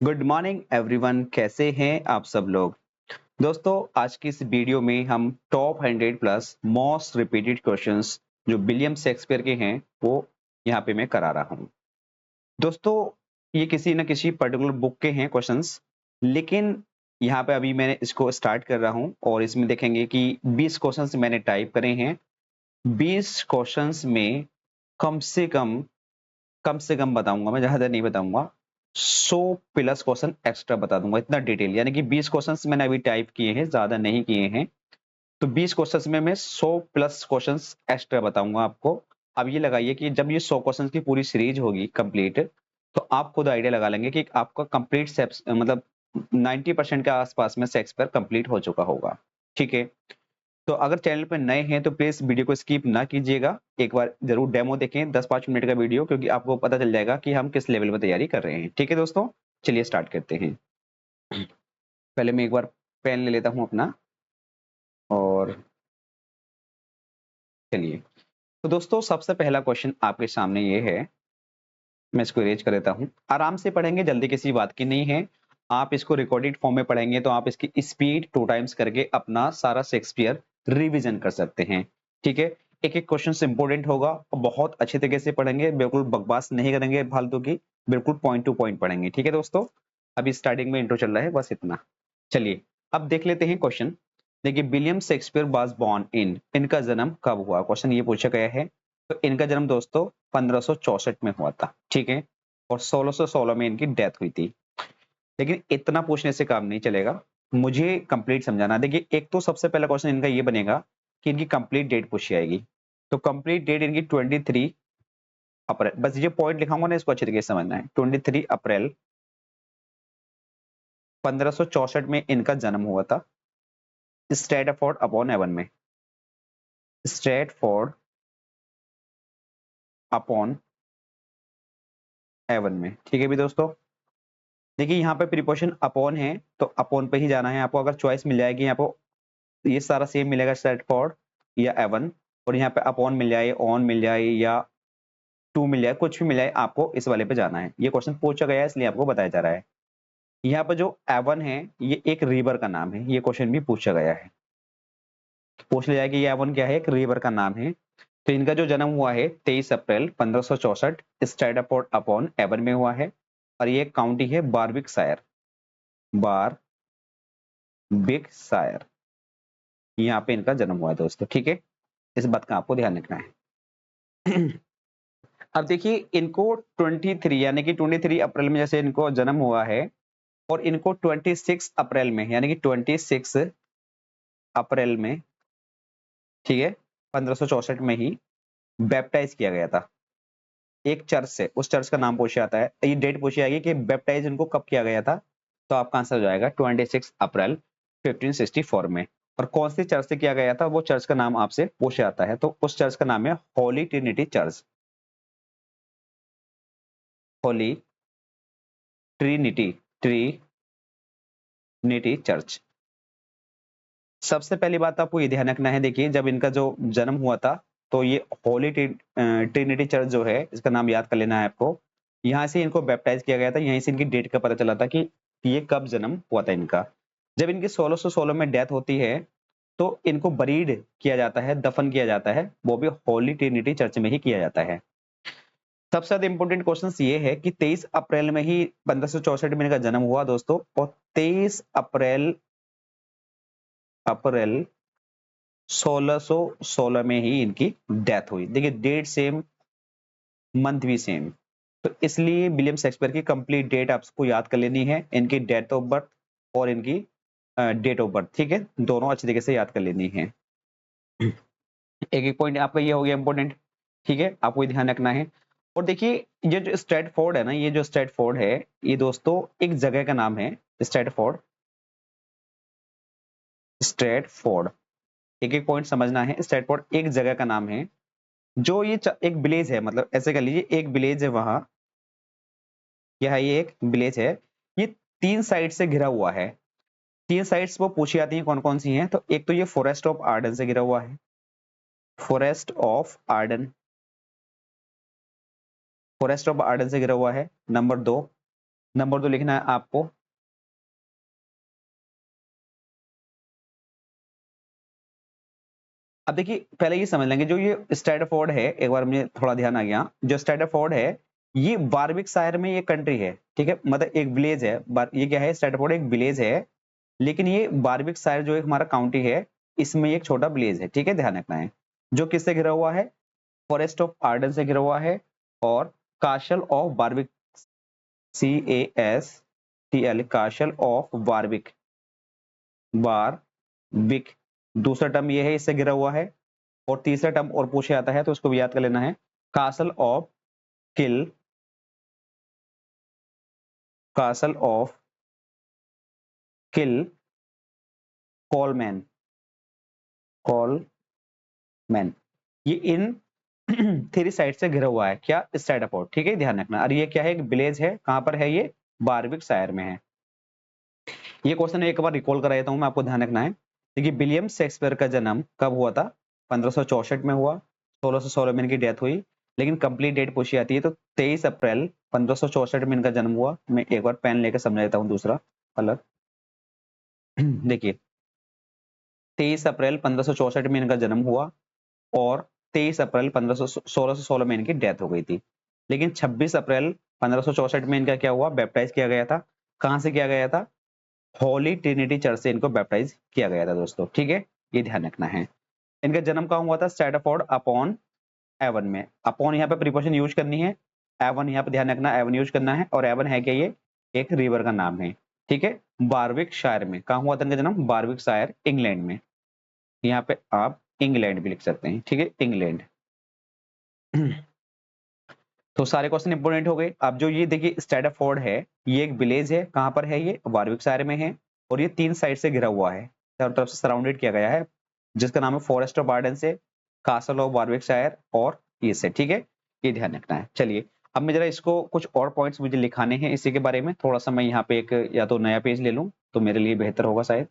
Good morning everyone, कैसे हैं आप सब लोग। दोस्तों, आज की इस वीडियो में हम top 100 plus most repeated questions जो विलियम शेक्सपियर के हैं वो यहाँ पे मैं करा रहा हूँ। दोस्तों, ये किसी न किसी पर्टिकुलर बुक के हैं क्वेश्चंस, लेकिन यहाँ पे अभी मैंने इसको स्टार्ट कर रहा हूँ और इसमें देखेंगे कि 20 क्वेश्चंस मैंने टाइप करे हैं। 20 क्वेश्चंस में कम कम से कम बताऊंगा, मैं ज़्यादा नहीं बताऊंगा, 100 प्लस क्वेश्चन एक्स्ट्रा बता दूंगा। इतना डिटेल, यानी कि 20 क्वेश्चंस मैंने अभी टाइप किए हैं, ज़्यादा नहीं किए हैं। तो 20 क्वेश्चंस में मैं 100 प्लस क्वेश्चंस एक्स्ट्रा बताऊंगा आपको। अब ये लगाइए कि जब ये 100 क्वेश्चंस की पूरी सीरीज होगी कंप्लीट, तो आप खुद आइडिया लगा लेंगे कि आपका कंप्लीट मतलब 90% के आसपास में शेक्सपियर कंप्लीट हो चुका होगा। ठीक है, तो अगर चैनल पर नए हैं तो प्लीज वीडियो को स्किप ना कीजिएगा, एक बार जरूर डेमो देखें 10-5 मिनट का वीडियो, क्योंकि आपको पता चल जाएगा कि हम किस लेवल पर तैयारी कर रहे हैं। ठीक है दोस्तों, चलिए स्टार्ट करते हैं। पहले मैं एक बार पेन ले लेता हूं अपना, और चलिए। तो दोस्तों, सबसे पहला क्वेश्चन आपके सामने ये है, मैं इसको इरेज कर देता हूं। आराम से पढ़ेंगे, जल्दी किसी बात की नहीं है। आप इसको रिकॉर्डेड फॉर्म में पढ़ेंगे तो आप इसकी स्पीड 2 टाइम्स करके अपना सारा शेक्सपियर रिवीजन कर सकते हैं। ठीक है, एक एक क्वेश्चन इंपॉर्टेंट होगा और बहुत अच्छे तरीके से पढ़ेंगे, बिल्कुल बकवास नहीं करेंगे फालतू की, बिल्कुल पॉइंट टू पॉइंट पढ़ेंगे। ठीक है दोस्तों, अभी स्टार्टिंग में इंट्रो चल रहा है, बस इतना। चलिए अब देख लेते हैं क्वेश्चन। देखिए, William Shakespeare was born in, इनका जन्म कब हुआ, क्वेश्चन ये पूछा गया है। तो इनका जन्म दोस्तों 1564 में हुआ था। ठीक है, और 1616 में इनकी डेथ हुई थी। लेकिन इतना पूछने से काम नहीं चलेगा, मुझे कंप्लीट समझाना। देखिए, एक तो सबसे पहला क्वेश्चन इनका ये बनेगा कि इनकी कंप्लीट डेट पूछी जाएगी। तो कंप्लीट डेट इनकी 23 अप्रैल, बस ये पॉइंट लिखाऊंगा ना, इसको अच्छे तरीके से समझना है। 23 अप्रैल 1564 में इनका जन्म हुआ था, स्ट्रैटफोर्ड अपॉन एवन में। स्ट्रैटफोर्ड अपॉन एवन में। ठीक है भी दोस्तों, देखिए यहाँ पे प्रीपोजिशन अपॉन है तो अपॉन पे ही जाना है आपको। अगर चॉइस मिल जाएगी यहाँ पे, ये सारा सेम मिलेगा, स्ट्रैटफोर्ड या एवन, और यहाँ पे अपॉन मिल जाए, ऑन मिल जाए या टू मिल जाए, कुछ भी मिल जाए, आपको इस वाले पे जाना है। ये क्वेश्चन पूछा गया है इसलिए आपको बताया जा रहा है। यहाँ पर जो एवन है ये एक रिवर का नाम है, ये क्वेश्चन भी पूछा गया है, पूछ लिया जाए कि ये एवन क्या है, एक रिवर का नाम है। तो इनका जो जन्म हुआ है 23 अप्रैल 1564 स्ट्रैटफोर्ड अपॉन एवन में हुआ है, और ये काउंटी है बारविकशायर। बारविकशायर, यहाँ पे इनका जन्म हुआ है दोस्तों। ठीक है, इस बात का आपको ध्यान रखना है। अब देखिए, इनको 23 यानी कि 23 अप्रैल में जैसे इनको जन्म हुआ है, और इनको 26 अप्रैल में, यानी कि 26 अप्रैल में, ठीक है, 1564 में ही बैप्टाइज किया गया था एक चर्च से। उस चर्च का नाम पूछा जाता है, ये डेट पूछी जाएगी कि बैप्टाइज इनको कब किया गया था। तो आपका आंसर हो जाएगा 26 अप्रैल 1564 में। और कौन सी चर्च से किया गया था, वो चर्च का नाम आपसे पूछा जाता है, तो उस चर्च का नाम है Holi Trinity church. Holi Trinity Trinity church. सबसे पहली बात आपको ये ध्यान रखना है, देखिए जब इनका जो जन्म हुआ था, तो ये होली ट्रिनिटी चर्च जो है, इसका नाम याद कर लेना है आपको। यहाँ से इनको बैप्टाइज किया गया था, यहीं से इनकी डेट का पता चला था कि ये कब जन्म हुआ था इनका। जब इनकी 1616 में डेथ होती है, तो इनको बरीड किया जाता है, दफन किया जाता है, वो भी होली ट्रिनिटी चर्च में ही किया जाता है। सबसे ज्यादा इंपॉर्टेंट क्वेश्चन ये है कि 23 अप्रैल में ही 1564 में इनका जन्म हुआ दोस्तों, और 23 अप्रैल अप्रैल 1616 में ही इनकी डेथ हुई। देखिए, डेट सेम, मंथ भी सेम, तो इसलिए विलियम शेक्सपियर की कंप्लीट डेट आपको याद कर लेनी है, इनकी डेट ऑफ बर्थ और इनकी डेट ऑफ बर्थ। ठीक है, दोनों अच्छी तरीके से याद कर लेनी है। एक एक पॉइंट आपका ये हो गया इंपॉर्टेंट। ठीक है, आपको ये ध्यान रखना है। और देखिए, ये जो स्ट्रैटफोर्ड है ना, ये जो स्ट्रैटफोर्ड है, ये दोस्तों एक जगह का नाम है। स्ट्रैटफोर्ड, स्ट्रैटफोर्ड, एक एक पॉइंट समझना है। स्ट्रैटफोर्ड एक जगह का नाम है, जो ये एक विलेज है, मतलब ऐसे कर लीजिए एक विलेज है वहां, यह ये एक विलेज है। ये 3 साइड से घिरा हुआ है। 3 साइड्स वो पूछी जाती हैं कौन कौन सी हैं, तो एक तो ये फॉरेस्ट ऑफ आर्डन से घिरा हुआ है, forest of Ardern, forest of Ardern से घिरा हुआ है। नंबर 2, नंबर 2 लिखना है आपको। अब देखिए पहले ये समझ लेंगे, जो ये स्ट्रैटफोर्ड है, एक बार मुझे थोड़ा ध्यान आ गया, जो स्ट्रैटफोर्ड है ये वारविकशायर में ये कंट्री है, ठीक है, मतलब एक विलेज है। ये क्या है, स्ट्रैटफोर्ड एक विलेज है, लेकिन ये वारविकशायर जो एक हमारा काउंटी है, इसमें एक छोटा विलेज है, ठीक है, ध्यान रखना है। जो किससे घिरा हुआ है, फॉरेस्ट ऑफ आर्डन से घिरा हुआ है, और castle of Warwick, CASTL, castle of Warwick, Warwick दूसरा टर्म ये है, इससे घिरा हुआ है। और तीसरा टर्म और पूछे जाता है तो उसको भी याद कर लेना है, castle of kill, castle of kill Coleman, Coleman, ये इन थ्री साइड से घिरा हुआ है, क्या, स्ट्रैटफोर्ड, ठीक है, ध्यान रखना। और ये क्या है, एक विलेज है, कहां पर है ये, वारविकशायर में है। ये क्वेश्चन एक बार रिकॉल करा देता हूं मैं, आपको ध्यान रखना है। देखिए विलियम शेक्सपियर का जन्म कब हुआ था, 1564 में हुआ, 1616 में इनकी डेथ हुई, लेकिन कंप्लीट डेट पूछी जाती है तो 23 अप्रैल 1564 में इनका जन्म हुआ। मैं एक बार पेन लेकर समझा देता हूँ दूसरा अलग। देखिए 23 अप्रैल 1564 में इनका जन्म हुआ, और 23 अप्रैल 1616 में इनकी डेथ हो गई थी। लेकिन 26 अप्रैल 1564 में इनका क्या हुआ, बैप्टाइज किया गया था। कहां से किया गया था, होली ट्रिनिटी चर्च से इनको बैप्टाइज किया गया था दोस्तों, ठीक है, ये ध्यान रखना है। इनका जन्म कहाँ हुआ था, स्ट्रैटफोर्ड अपॉन एवन में। अपॉन यहाँ पे प्रीपोजिशन यूज करनी है, एवन यहाँ पे ध्यान रखना, एवन यूज करना है, और एवन है क्या, ये एक रिवर का नाम है, ठीक है। बारविकशायर में कहाँ हुआ था इनका जन्म, बारविकशायर इंग्लैंड में। यहाँ पे आप इंग्लैंड भी लिख सकते हैं, ठीक है, इंग्लैंड। तो सारे क्वेश्चन इंपोर्टेंट हो गए। अब जो ये देखिए स्ट्रैटफोर्ड है, ये एक विलेज है, कहां पर है ये, वारविकशायर में है, और ये 3 साइड से घिरा हुआ है, चारों तरफ से सराउंडेड किया गया है, जिसका नाम है फॉरेस्ट ऑफ आर्डन से, कासल ऑफ वारविकशायर और ये से, ठीक है, ये ध्यान रखना है। चलिए अब मैं जरा इसको कुछ और पॉइंट्स मुझे लिखाने हैं इसी के बारे में, थोड़ा सा मैं यहाँ पे एक या तो नया पेज ले लूँ तो मेरे लिए बेहतर होगा शायद।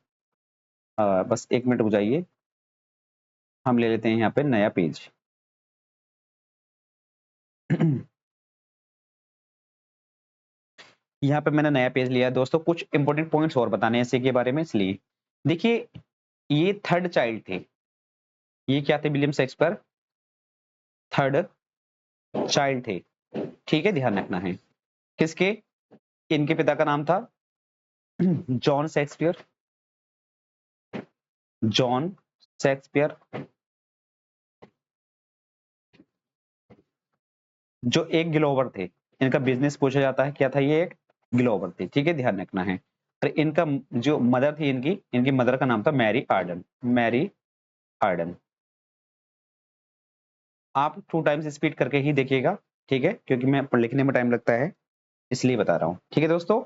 बस 1 मिनट रुक जाइए, हम ले लेते हैं यहाँ पे नया पेज। यहाँ पे मैंने नया पेज लिया है दोस्तों, कुछ इंपॉर्टेंट पॉइंट्स और बताने हैं इसी के बारे में, इसलिए देखिए ये थर्ड चाइल्ड थे, ये क्या थे, विलियम शेक्सपियर थर्ड चाइल्ड थे, ठीक है, ध्यान रखना है। किसके, इनके पिता का नाम था जॉन शेक्सपियर, जॉन शेक्सपियर, जो एक ग्लोवर थे। इनका बिजनेस पूछा जाता है, क्या था ये, एक ग्लोवर थे, ठीक है, ध्यान रखना है। और इनका जो मदर थी, इनकी इनकी मदर का नाम था मैरी आर्डन, मैरी आर्डन। आप 2 टाइम्स स्पीड करके ही देखिएगा, ठीक है, क्योंकि मैं लिखने में टाइम लगता है इसलिए बता रहा हूँ, ठीक है दोस्तों,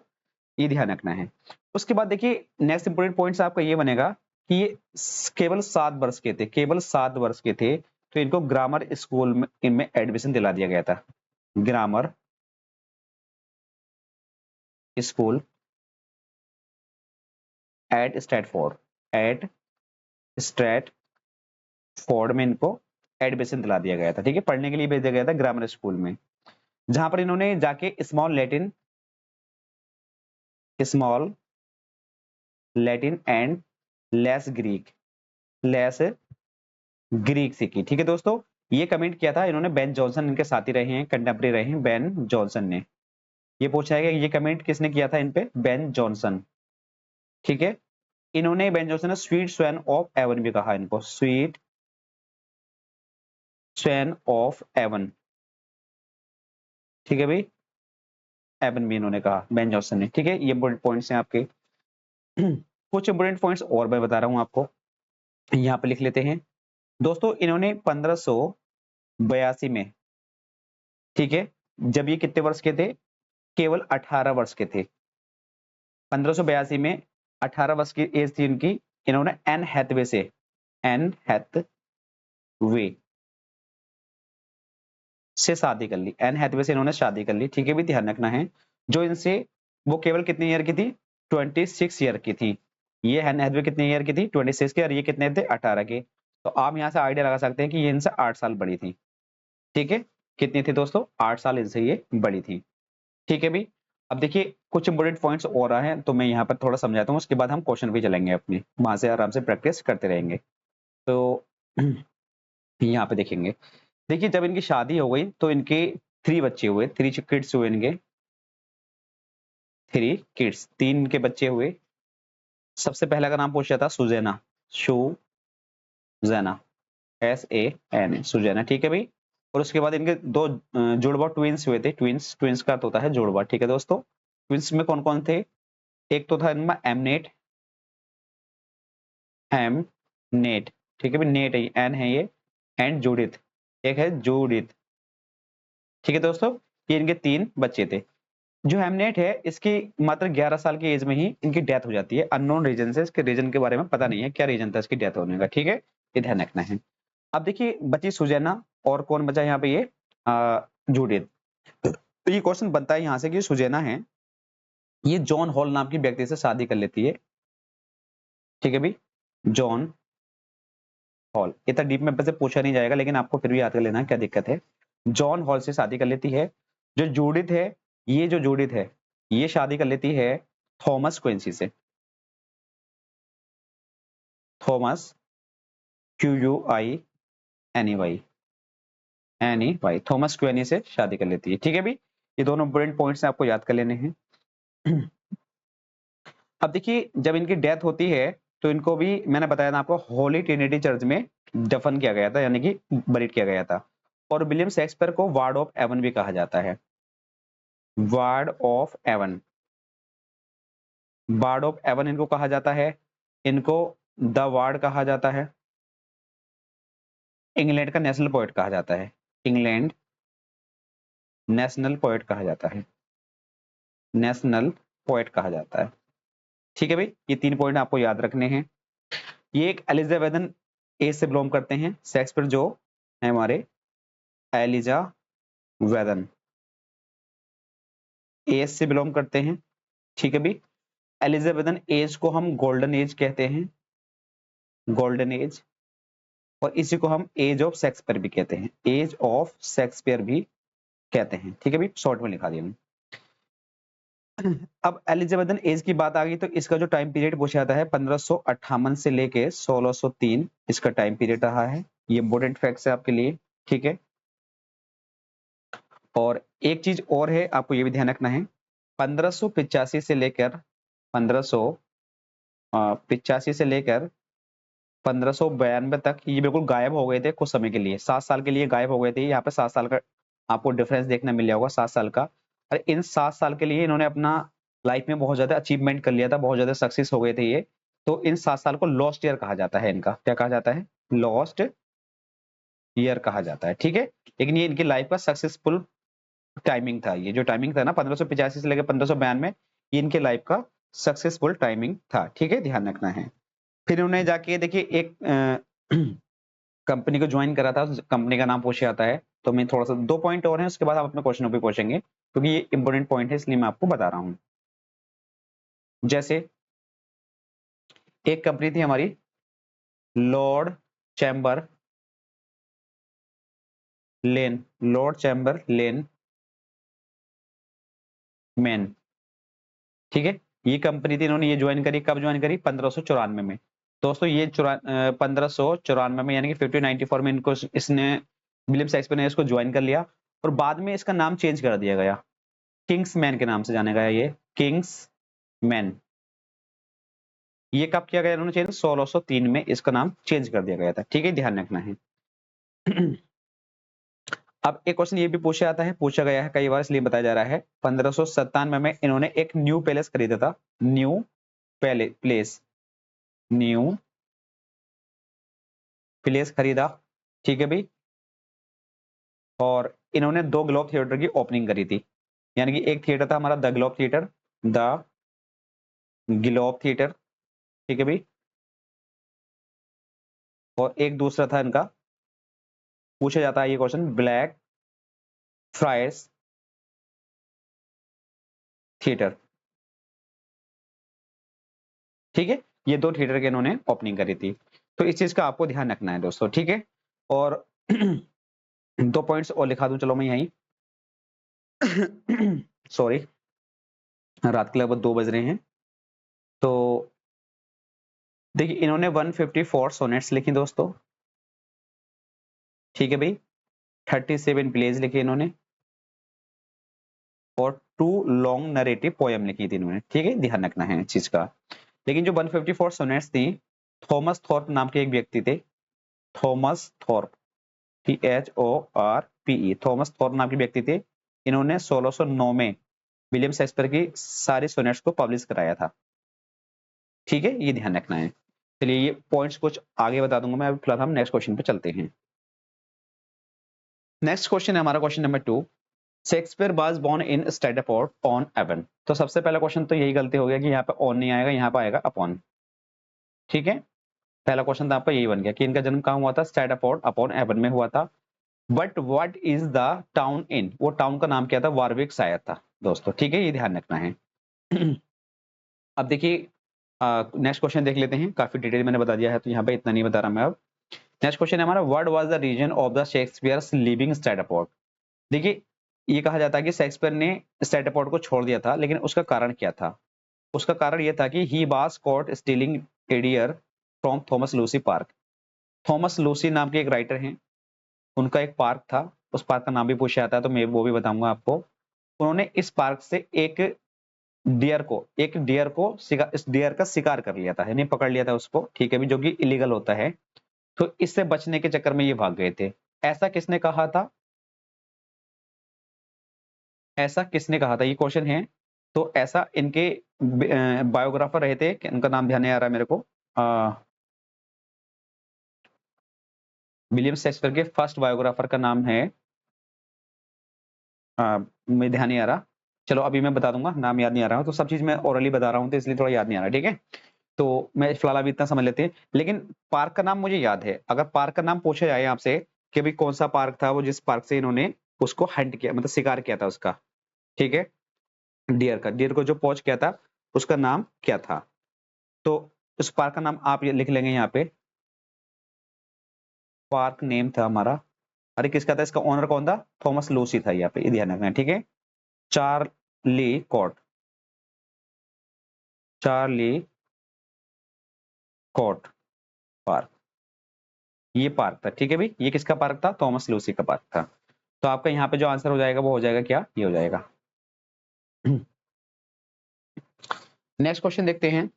ये ध्यान रखना है। उसके बाद देखिए नेक्स्ट इंपोर्टेंट पॉइंट्स आपका ये बनेगा कि ये केवल 7 वर्ष के थे, केवल 7 वर्ष के थे, तो इनको ग्रामर स्कूल में इनमें एडमिशन दिला दिया गया था, grammar school at Stratford, at Stratford में इनको एडमिशन दिला दिया गया था, ठीक है, पढ़ने के लिए भेजा गया था ग्रामर स्कूल में, जहां पर इन्होंने जाके small Latin and less Greek, less Greek सीखी, ठीक है दोस्तों। ये कमेंट किया था इन्होंने, बेन जॉनसन इनके साथी रहे हैं, कंटेम्प्रेरी रहे हैं बेन जॉनसन ने। ये पूछा है कि ये कमेंट किसने किया था इन पे, बेन जॉनसन, ठीक है। इन्होंने, बेन जॉनसन ने स्वीट स्वैन ऑफ एवन भी कहा इनको, स्वीट स्वैन ऑफ एवन, ठीक है भाई, एवन भी इन्होंने कहा बेन जॉनसन ने, ठीक है। ये इंपोर्टेंट पॉइंट्स हैं आपके। कुछ इंपोर्टेंट पॉइंट्स और मैं बता रहा हूं आपको, यहाँ पे लिख लेते हैं दोस्तों। इन्होंने 1582 में, ठीक है, जब ये कितने वर्ष के थे, केवल 18 वर्ष के थे, 1582 में 18 वर्ष की एज थी इनकी। इन्होंने एन हैथवे से, एन हैथवे से शादी कर ली, एन हैथवे से इन्होंने शादी कर ली, ठीक है भी, ध्यान रखना है। जो इनसे, वो केवल कितने ईयर की थी, 26 ईयर की थी। ये एन हैथवे कितने ईयर की थी, 26 की, और ये कितने थे, 18 के। तो आप यहाँ से आइडिया लगा सकते हैं कि ये इनसे 8 साल बड़ी थी, ठीक है। कितनी थी दोस्तों, 8 साल इनसे ये बड़ी थी, ठीक है भी। अब देखिए कुछ इंपोर्टेंट पॉइंट्स और रहा है तो मैं यहाँ पर थोड़ा समझाता हूँ, उसके बाद हम क्वेश्चन भी चलेंगे अपनी, वहां से आराम से प्रैक्टिस करते रहेंगे। तो यहाँ पे देखेंगे, देखिए जब इनकी शादी हो गई तो इनके 3 बच्चे हुए, 3 किड्स हुए इनके, 3 किड्स, 3 के बच्चे हुए। सबसे पहला का नाम पूछा था सुजैना, सुजैना, SANA, सुजैना, ठीक है भाई। और उसके बाद इनके 2 जुड़वा ट्विंस हुए थे, ट्विंस, ट्विंस का अर्थ होता है जुड़वा, ठीक है दोस्तों। ट्विंस में कौन कौन थे? एक तो था इनमें एमनेट, नेट, ठीक है भाई, नेट है, एन है ये, एंड जूडिथ, एक है जूडिथ, ठीक है दोस्तों। ये इनके 3 बच्चे थे। जो हेमनेट है इसकी मात्र 11 साल की एज में ही इनकी डेथ हो जाती है, अननोन रीजन से, इसके रीजन के बारे में पता नहीं है क्या रीजन था इसकी डेथ होने का, ठीक है, ये ध्यान रखना है। अब देखिए बची सुजैना, और कौन बचा यहाँ पे? ये जूडिथ। तो ये क्वेश्चन बनता है यहाँ से कि सुजैना है, ये जॉन हॉल नाम की व्यक्ति से शादी कर लेती है, ठीक है भाई, जॉन हॉल। इतना डीप में से पूछा नहीं जाएगा लेकिन आपको फिर भी याद कर लेना क्या दिक्कत है। जॉन हॉल से शादी कर लेती है। जो जूडिथ है, ये जो जूडिथ है, ये शादी कर लेती है थॉमस क्विंसी से, थॉमस, QUINEY, थॉमस क्वेनी से शादी कर लेती है, ठीक है भाई। ये दोनों इंपोर्टेंट पॉइंट्स आपको याद कर लेने हैं। अब देखिए जब इनकी डेथ होती है तो इनको भी मैंने बताया था आपको, होली ट्रिनिटी चर्च में दफन किया गया था, यानी कि बरीड किया गया था। और विलियम शेक्सपियर को वार्ड ऑफ एवन भी कहा जाता है, ward of Avon, ward of Avon इनको कहा जाता है। इनको द वार्ड कहा जाता है। इंग्लैंड का नेशनल पोएट कहा जाता है, इंग्लैंड नेशनल पोएट कहा जाता है, नेशनल पोएट कहा जाता है, ठीक है भाई। ये 3 पॉइंट आपको याद रखने हैं। ये एक एलिजाबेथन एज से बिलोंग करते हैं, शेक्सपियर जो है हमारे एलिजाबेथन एज से बिलोंग करते हैं, ठीक है भाई। एलिजाबेथन एज को हम गोल्डन एज कहते हैं, गोल्डन एज। और इसी को हम एज ऑफ शेक्सपियर भी कहते हैं, एज ऑफ शेक्सपियर भी कहते हैं, ठीक है भाई, शॉर्ट में लिखा दिया मैंने। अब एलिजाबेथन एज की बात आ गई तो इसका जो टाइम पीरियड पूछा जाता है 1558 से लेके 1603 इसका टाइम पीरियड रहा है। ये इंपोर्टेंट फैक्ट्स है आपके लिए, ठीक है। और एक चीज और है आपको ये भी ध्यान रखना है, 1585 से लेकर 1585 से लेकर 1592 तक ये बिल्कुल गायब हो गए थे कुछ समय के लिए, 7 साल के लिए गायब हो गए थे। यहाँ पे 7 साल का आपको डिफरेंस देखने मिल जाएगा, 7 साल का। और इन 7 साल के लिए इन्होंने अपना लाइफ में बहुत ज्यादा अचीवमेंट कर लिया था, बहुत ज्यादा सक्सेस हो गए थे ये। तो इन 7 साल को लॉस्ट ईयर कहा जाता है, इनका क्या कहा जाता है? लॉस्ट ईयर कहा जाता है, ठीक है। लेकिन ये इनकी लाइफ का सक्सेसफुल टाइमिंग था, ये जो टाइमिंग था ना 1585 से लेकर 1592, ये इनके लाइफ का सक्सेसफुल टाइमिंग था, ठीक है, ध्यान रखना है। फिर उन्हें जाके देखिए एक कंपनी को ज्वाइन करा था, कंपनी का नाम पूछा जाता है। तो मैं थोड़ा सा 2 पॉइंट और हैं, उसके बाद हम अपने क्वेश्चनों पे पहुंचेंगे क्योंकि ये इंपॉर्टेंट पॉइंट है इसलिए मैं आपको बता रहा हूं। जैसे एक कंपनी थी हमारी लॉर्ड चैम्बर लेन, लॉर्ड चैम्बर लेन मैन, ठीक है। ये कंपनी थी, इन्होंने ये ज्वाइन करी, कब ज्वाइन करी? 1594 में। दोस्तों ये 1594 में यानी कि 1594 में इनको इसने विलियम शेक्सपियर ने इसको ज्वाइन कर लिया। और बाद में इसका नाम चेंज कर दिया गया, किंग्स मैन के नाम से जाना गया, ये किंग्स मैन। ये कब किया गया इन्होंने चेंज? 1603 में इसका नाम चेंज कर दिया गया था, ठीक है, ध्यान रखना है। अब एक क्वेश्चन ये भी पूछा जाता है, पूछा गया है कई बार इसलिए बताया जा रहा है। 1597 में इन्होंने एक न्यू पैलेस खरीदा था, न्यू प्लेस, न्यू प्लेस खरीदा, ठीक है भाई। और इन्होंने 2 ग्लोब थिएटर की ओपनिंग करी थी, यानी कि एक थिएटर था हमारा the globe theatre, the globe theatre, ठीक है भाई। और एक दूसरा था इनका, पूछा जाता है ये क्वेश्चन, ब्लैक फ्राइड्स थिएटर, ठीक है। ये 2 थिएटर के इन्होंने ओपनिंग करी थी, तो इस चीज का आपको ध्यान रखना है दोस्तों, ठीक है। और 2 पॉइंट्स और लिखा दूं, चलो मैं यहीं सॉरी रात के लगभग 2 बज रहे हैं। तो देखिए इन्होंने 154 सोनेट्स लिखी दोस्तों, ठीक है भाई। 37 प्लेज लिखे इन्होंने और 2 लॉन्ग नरेटिव पोयम लिखी थी इन्होंने, ठीक है, ध्यान रखना है इस चीज का। लेकिन जो 154 सोनेट्स थी, थॉमस थॉर्प नाम के एक व्यक्ति थे, Thomas Thorpe, THORPE, Thomas Thorpe नाम के व्यक्ति थे। इन्होंने 1609 में विलियम शेक्सपियर की सारी सोनेट्स को पब्लिश कराया था, ठीक है, ये ध्यान रखना है। चलिए ये पॉइंट्स कुछ आगे बता दूंगा मैं, अभी फिलहाल हम नेक्स्ट क्वेश्चन पे चलते हैं। नेक्स्ट क्वेश्चन है हमारा question number 2। Shakespeare was born in Stratford on Avon. तो सबसे पहला क्वेश्चन तो यही गलती हो गया कि यहाँ पे ऑन नहीं आएगा, यहाँ पे आएगा अपॉन, ठीक है। पहला क्वेश्चन तो आपका यही बन गया कि इनका जन्म कहाँ हुआ था, स्टैटफोर्ड अपॉन एवन में हुआ था। But what is the town in, वो टाउन का नाम क्या था, वारविक शायर था दोस्तों, ठीक है, ये ध्यान रखना है। अब देखिए नेक्स्ट क्वेश्चन देख लेते हैं, काफी डिटेल मैंने बता दिया है तो यहाँ पे इतना नहीं बता रहा मैं अब। नेक्स्ट क्वेश्चन है हमारा, what was the reason of the Shakespeare's living Stratford. देखिए ये कहा जाता है कि शेक्सपियर ने स्टैटफोर्ड को छोड़ दिया था, लेकिन उसका कारण क्या था। उसका कारण यह था कि he was cot stealing A dear from Thomas Lucy park. Thomas Lucy नाम के एक राइटर हैं, उनका एक पार्क था, उस पार्क का नाम भी पूछा जाता है तो मैं वो भी बताऊंगा आपको। उन्होंने इस पार्क से एक डियर को इस डियर का शिकार कर लिया था, यानी पकड़ लिया था उसको, ठीक है भी, जो कि इलीगल होता है। तो इससे बचने के चक्कर में ये भाग गए थे। ऐसा किसने कहा था, ऐसा किसने कहा था, ये क्वेश्चन है। तो ऐसा इनके बायोग्राफर रहे थे, उनका नाम ध्यान नहीं आ रहा मेरे को। विलियम शेक्सपियर के फर्स्ट बायोग्राफर का नाम है, मैं ध्यान नहीं आ रहा, चलो अभी मैं बता दूंगा, नाम याद नहीं आ रहा, तो सब चीज मैं ओरली बता रहा हूँ तो इसलिए थोड़ा याद नहीं आ रहा, ठीक है। तो मैं फिलहाल अभी इतना समझ लेते हैं, लेकिन पार्क का नाम मुझे याद है। अगर पार्क का नाम पूछा जाए आपसे कि भाई कौन सा पार्क था वो जिस पार्क से इन्होंने उसको हंट किया, मतलब शिकार किया था उसका, ठीक है, डियर को जो पहुंच किया था उसका नाम क्या था। तो उस पार्क का नाम आप ये लिख लेंगे यहाँ पे, पार्क नेम था हमारा, अरे किसका था, इसका ओनर कौन था, थॉमस लूसी था यहाँ पे, ये ध्यान रखना है, ठीक है। Charlecote, Charlecote park, ये पार्क था, ठीक है भाई, ये किसका पार्क था, थॉमस लूसी का पार्क था। तो आपका यहाँ पे जो आंसर हो जाएगा वो हो जाएगा क्या, ये हो जाएगा। नेक्स्ट क्वेश्चन देखते हैं।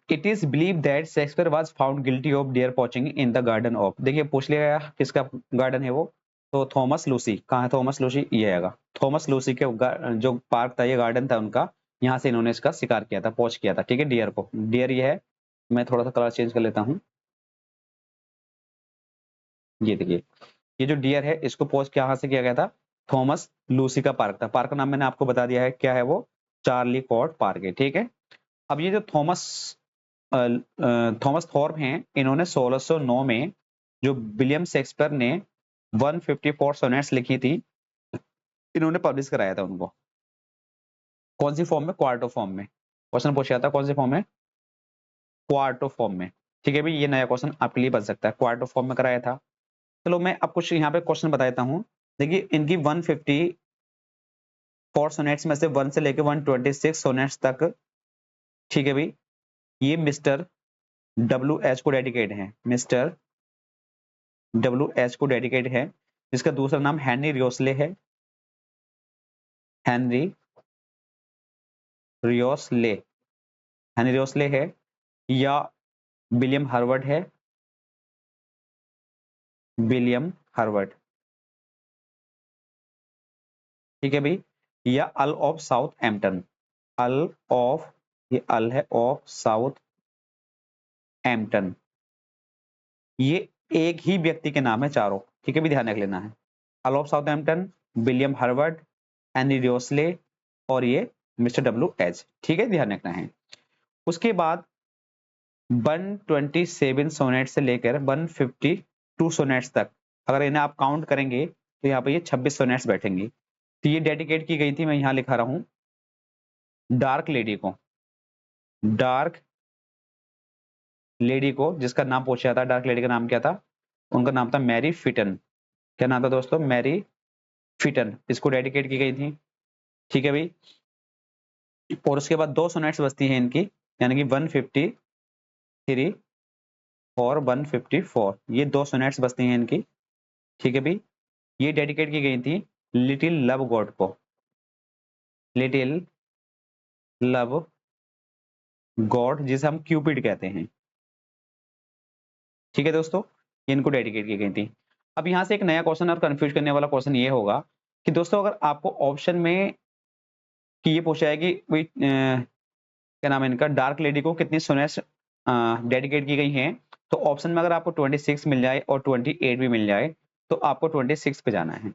It is believe that Shakespeare was found guilty of dear poaching in the garden of, देखिए पूछ लिया गया किसका गार्डन है वो, तो थॉमस लूसी, कहाँ है थॉमस लूसी, ये आएगा। थॉमस लूसी के जो पार्क था, ये गार्डन था उनका, यहाँ से इन्होंने इसका शिकार किया था, पॉच किया था, ठीक है, डियर को, डियर ये है। मैं थोड़ा सा कलर चेंज कर लेता हूँ, ये देखिए, ये जो डियर है इसको पॉच कहाँ से किया गया था, थॉमस लूसी का पार्क था। पार्क का नाम मैंने आपको बता दिया है, क्या है वो, चार्ली कॉट पार्क है, ठीक है। अब ये जो थॉमस थॉर्प हैं, इन्होंने 1609 में जो विलियम शेक्सपियर ने 154 सोनेट्स लिखी थी, इन्होंने पब्लिश कराया था उनको, कौन सी फॉर्म में, क्वार्टो फॉर्म में। क्वेश्चन पूछा था कौन सी फॉर्म में, क्वार्टो फॉर्म में, ठीक है भाई, ये नया क्वेश्चन आपके लिए बन सकता है, क्वार्टो फॉर्म में कराया था। चलो मैं अब कुछ यहाँ पे क्वेश्चन बता देता हूँ। देखिए इनकी 154 सोनेट्स में से 1 से लेकर 126 सोनेट्स तक, ठीक है भाई, ये मिस्टर WH को डेडिकेट है, मिस्टर WH को डेडिकेट है, जिसका दूसरा नाम हेनरी रियोस्ले है, हेनरी रियोस्ले, हेनरी रियोस्ले है, या विलियम हार्वर्ड है, विलियम हार्वर्ड, ठीक है भाई, या earl of Southampton, earl of, ये अल है ऑफ साउथ एम्पटन, ये एक ही व्यक्ति के नाम है चारों, ठीक है भी, ध्यान रख लेना है। Earl of Southampton, William Harvard, Henry Wriothesley, और ये मिस्टर WH, ठीक है, ध्यान रखना है। उसके बाद 127 सोनेट से लेकर 152 सोनेट्स तक, अगर इन्हें आप काउंट करेंगे तो यहाँ पे ये 26 सोनेट्स बैठेंगी। तो ये डेडिकेट की गई थी, मैं यहाँ लिखा रहा हूँ, डार्क लेडी को, डार्क लेडी को, जिसका नाम पूछा था, डार्क लेडी का नाम क्या था, उनका नाम था मैरी फिटन। क्या नाम था दोस्तों, मैरी फिटन, इसको डेडिकेट की गई थी, ठीक है भाई। और उसके बाद 2 सोनेट्स बचती हैं इनकी, यानी कि 153 और 154, ये 2 सोनेट्स बचती हैं इनकी। ठीक है भाई, ये डेडिकेट की गई थी लिटिल लव गॉड को, लिटिल लव गॉड जिसे हम क्यूपिड कहते हैं। ठीक है दोस्तों, ये इनको डेडिकेट की गई थी। अब यहाँ से एक नया क्वेश्चन और कंफ्यूज करने वाला क्वेश्चन ये होगा कि दोस्तों अगर आपको ऑप्शन में कि ये पूछा है कि क्या नाम है इनका, डार्क लेडी को कितनी सोनेट्स डेडिकेट की गई हैं, तो ऑप्शन में अगर आपको 26 मिल जाए और 28 भी मिल जाए तो आपको 26 पे जाना है।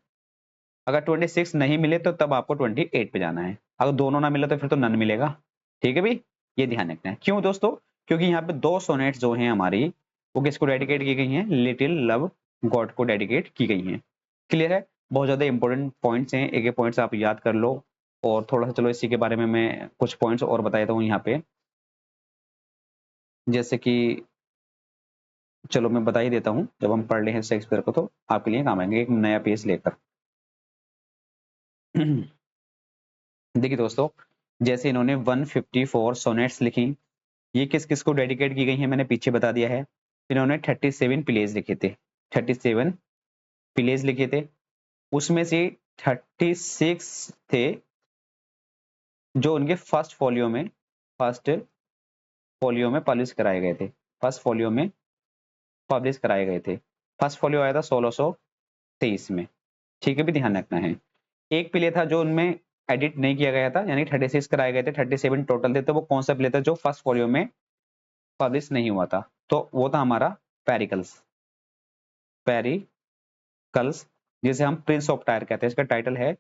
अगर 26 नहीं मिले तो तब आपको 28 पे जाना है। अगर दोनों ना मिले तो फिर तो नन मिलेगा। ठीक है भाई, ये ध्यान रखना है। क्यों दोस्तों? क्योंकि यहाँ पे 2 सोनेट्स जो हैं हमारी, वो किसको डेडिकेट की गई हैं? लिटिल लव गॉड को डेडिकेट की गई हैं। क्लियर है? बहुत ज्यादा इंपॉर्टेंट पॉइंट्स हैं, एक एक पॉइंट्स आप याद कर लो। और थोड़ा सा चलो इसी के बारे में मैं कुछ पॉइंट्स और बता देता हूँ यहाँ पे, जैसे कि चलो मैं बता ही देता हूँ, जब हम पढ़ रहे हैं शेक्सपियर को तो आपके लिए काम आएंगे एक नया पेज लेकर। देखिए दोस्तों, जैसे इन्होंने 154 सोनेट्स लिखी, ये किस किस को डेडिकेट की गई है मैंने पीछे बता दिया है। इन्होंने 37 प्लेज लिखे थे, 37 प्लेज लिखे थे, उसमें से 36 थे जो उनके फर्स्ट फोलियो में पब्लिश कराए गए थे, फर्स्ट फोलियो में पब्लिश कराए गए थे। फर्स्ट फोलियो आया था 1623 में। ठीक है भी, ध्यान रखना है। एक प्ले था जो उनमें एडिट नहीं किया गया था, यानी 36 कराए गए थे, 37 टोटल थे, तो वो कौन सा प्ले था जो फर्स्ट फोलियो में पब्लिश नहीं हुआ था? तो वो था हमारा पेरिकल्स, पेरिकल्स जिसे हम प्रिंस ऑफ टायर कहते हैं। इसका टाइटल है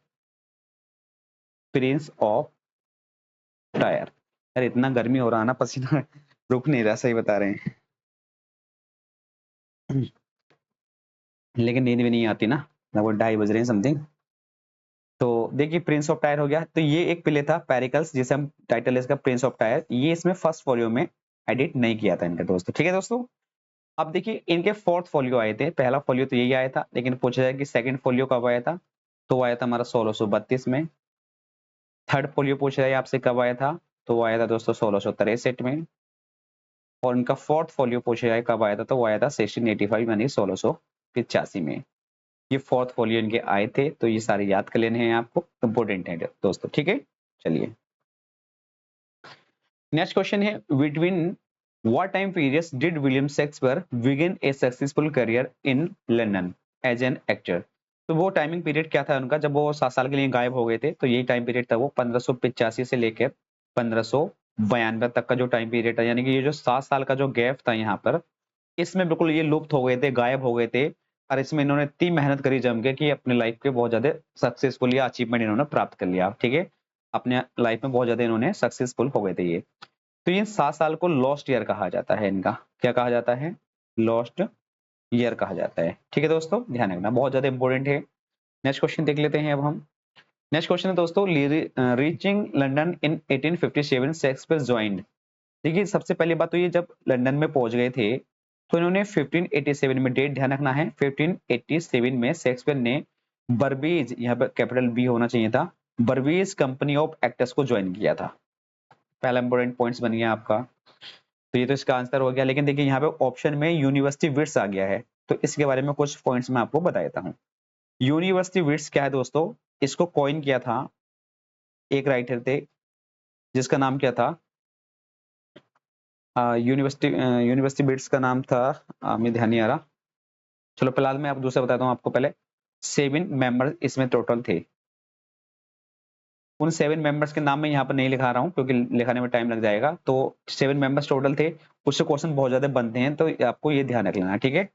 प्रिंस ऑफ टायर। यार इतना गर्मी हो रहा है ना, पसीना रुक नहीं रहा, सही बता रहे हैं। लेकिन नींद भी नहीं आती ना, लगभग 2:30 बज रहे हैं समथिंग। तो देखिए प्रिंस ऑफ टायर हो गया, तो ये एक प्ले था पेरिकल्स जिसे हम टाइटल है इसका प्रिंस ऑफ टायर, ये इसमें फर्स्ट फोलियो में एडिट नहीं किया था इनका दोस्तों। ठीक है दोस्तों, अब देखिए इनके फोर्थ फोलियो आए थे, पहला फोलियो तो यही आया था, लेकिन पूछा जाए कि सेकंड फोलियो कब आया था, तो वो आया था हमारा 1632 में। थर्ड फोलियो पूछा जाए आपसे कब आया था, तो वो आया था दोस्तों 1663 में। और इनका फोर्थ फोलियो पूछा जाए कब आया था, तो वो आया था 1685 यानी 1685 में। ये फोर्थ फोलियो इनके आए थे, तो ये सारे याद कर लेने हैं आपको, इंपोर्टेंट है दोस्तों। ठीक है, चलिए नेक्स्ट क्वेश्चन है, between what time periods did William Shakespeare begin a successful career in London as an actor? तो वो टाइमिंग पीरियड क्या था उनका जब वो 7 साल के लिए गायब हो गए थे? तो यही टाइम पीरियड था वो 1585 से लेकर 1592 तक का जो टाइम पीरियड था, यानी कि ये जो 7 साल का जो गैप था यहाँ पर, इसमें बिल्कुल ये लुप्त हो गए थे, गायब हो गए थे। और इसमें इन्होंने इतनी मेहनत करी जम के कि अपने लाइफ के बहुत ज्यादा सक्सेसफुल या अचीवमेंट इन्होंने प्राप्त कर लिया। ठीक है, अपने लाइफ में बहुत ज्यादा इन्होंने सक्सेसफुल हो गए थे ये। तो ये 7 साल को लॉस्ट ईयर कहा जाता है, इनका क्या कहा जाता है? लॉस्ट ईयर कहा जाता है। ठीक है दोस्तों, ध्यान रखना, बहुत ज्यादा इंपॉर्टेंट है। नेक्स्ट क्वेश्चन देख लेते हैं अब हम। नेक्स्ट क्वेश्चन है दोस्तों, रीचिंग लंदन इन 1857 शेक्सपियर ज्वाइंड। देखिए सबसे पहली बात तो ये जब लंदन में पहुंच गए थे तो इन्होंने 1587 में, डेट ध्यान रखना है, 1587 में शेक्सपियर ने बर्बीज, यहाँ पर कैपिटल बी होना चाहिए था, बर्बीज कंपनी ऑफ एक्टर्स को ज्वाइन किया था। पहला इंपॉर्टेंट पॉइंट्स बन गया आपका, तो ये तो इसका आंसर हो गया। लेकिन देखिए यहाँ पे ऑप्शन में यूनिवर्सिटी विट्स आ गया है, तो इसके बारे में कुछ पॉइंट्स मैं आपको बता देता हूँ। यूनिवर्सिटी विट्स क्या है दोस्तों? इसको कॉइन किया था एक राइटर थे जिसका नाम क्या था, यूनिवर्सिटी बिट्स का नाम था, मुझे ध्यान नहीं आ रहा। चलो फिलहाल मैं आप दूसरा बताता हूँ आपको पहले। 7 मेंबर्स इसमें टोटल थे। उन 7 मेंबर्स के नाम मैं यहाँ पर नहीं लिखा रहा हूँ क्योंकि लिखाने में टाइम लग जाएगा। तो 7 मेंबर्स टोटल थे, उससे क्वेश्चन बहुत ज्यादा बनते हैं, तो आपको ये ध्यान रख लेना। ठीक है,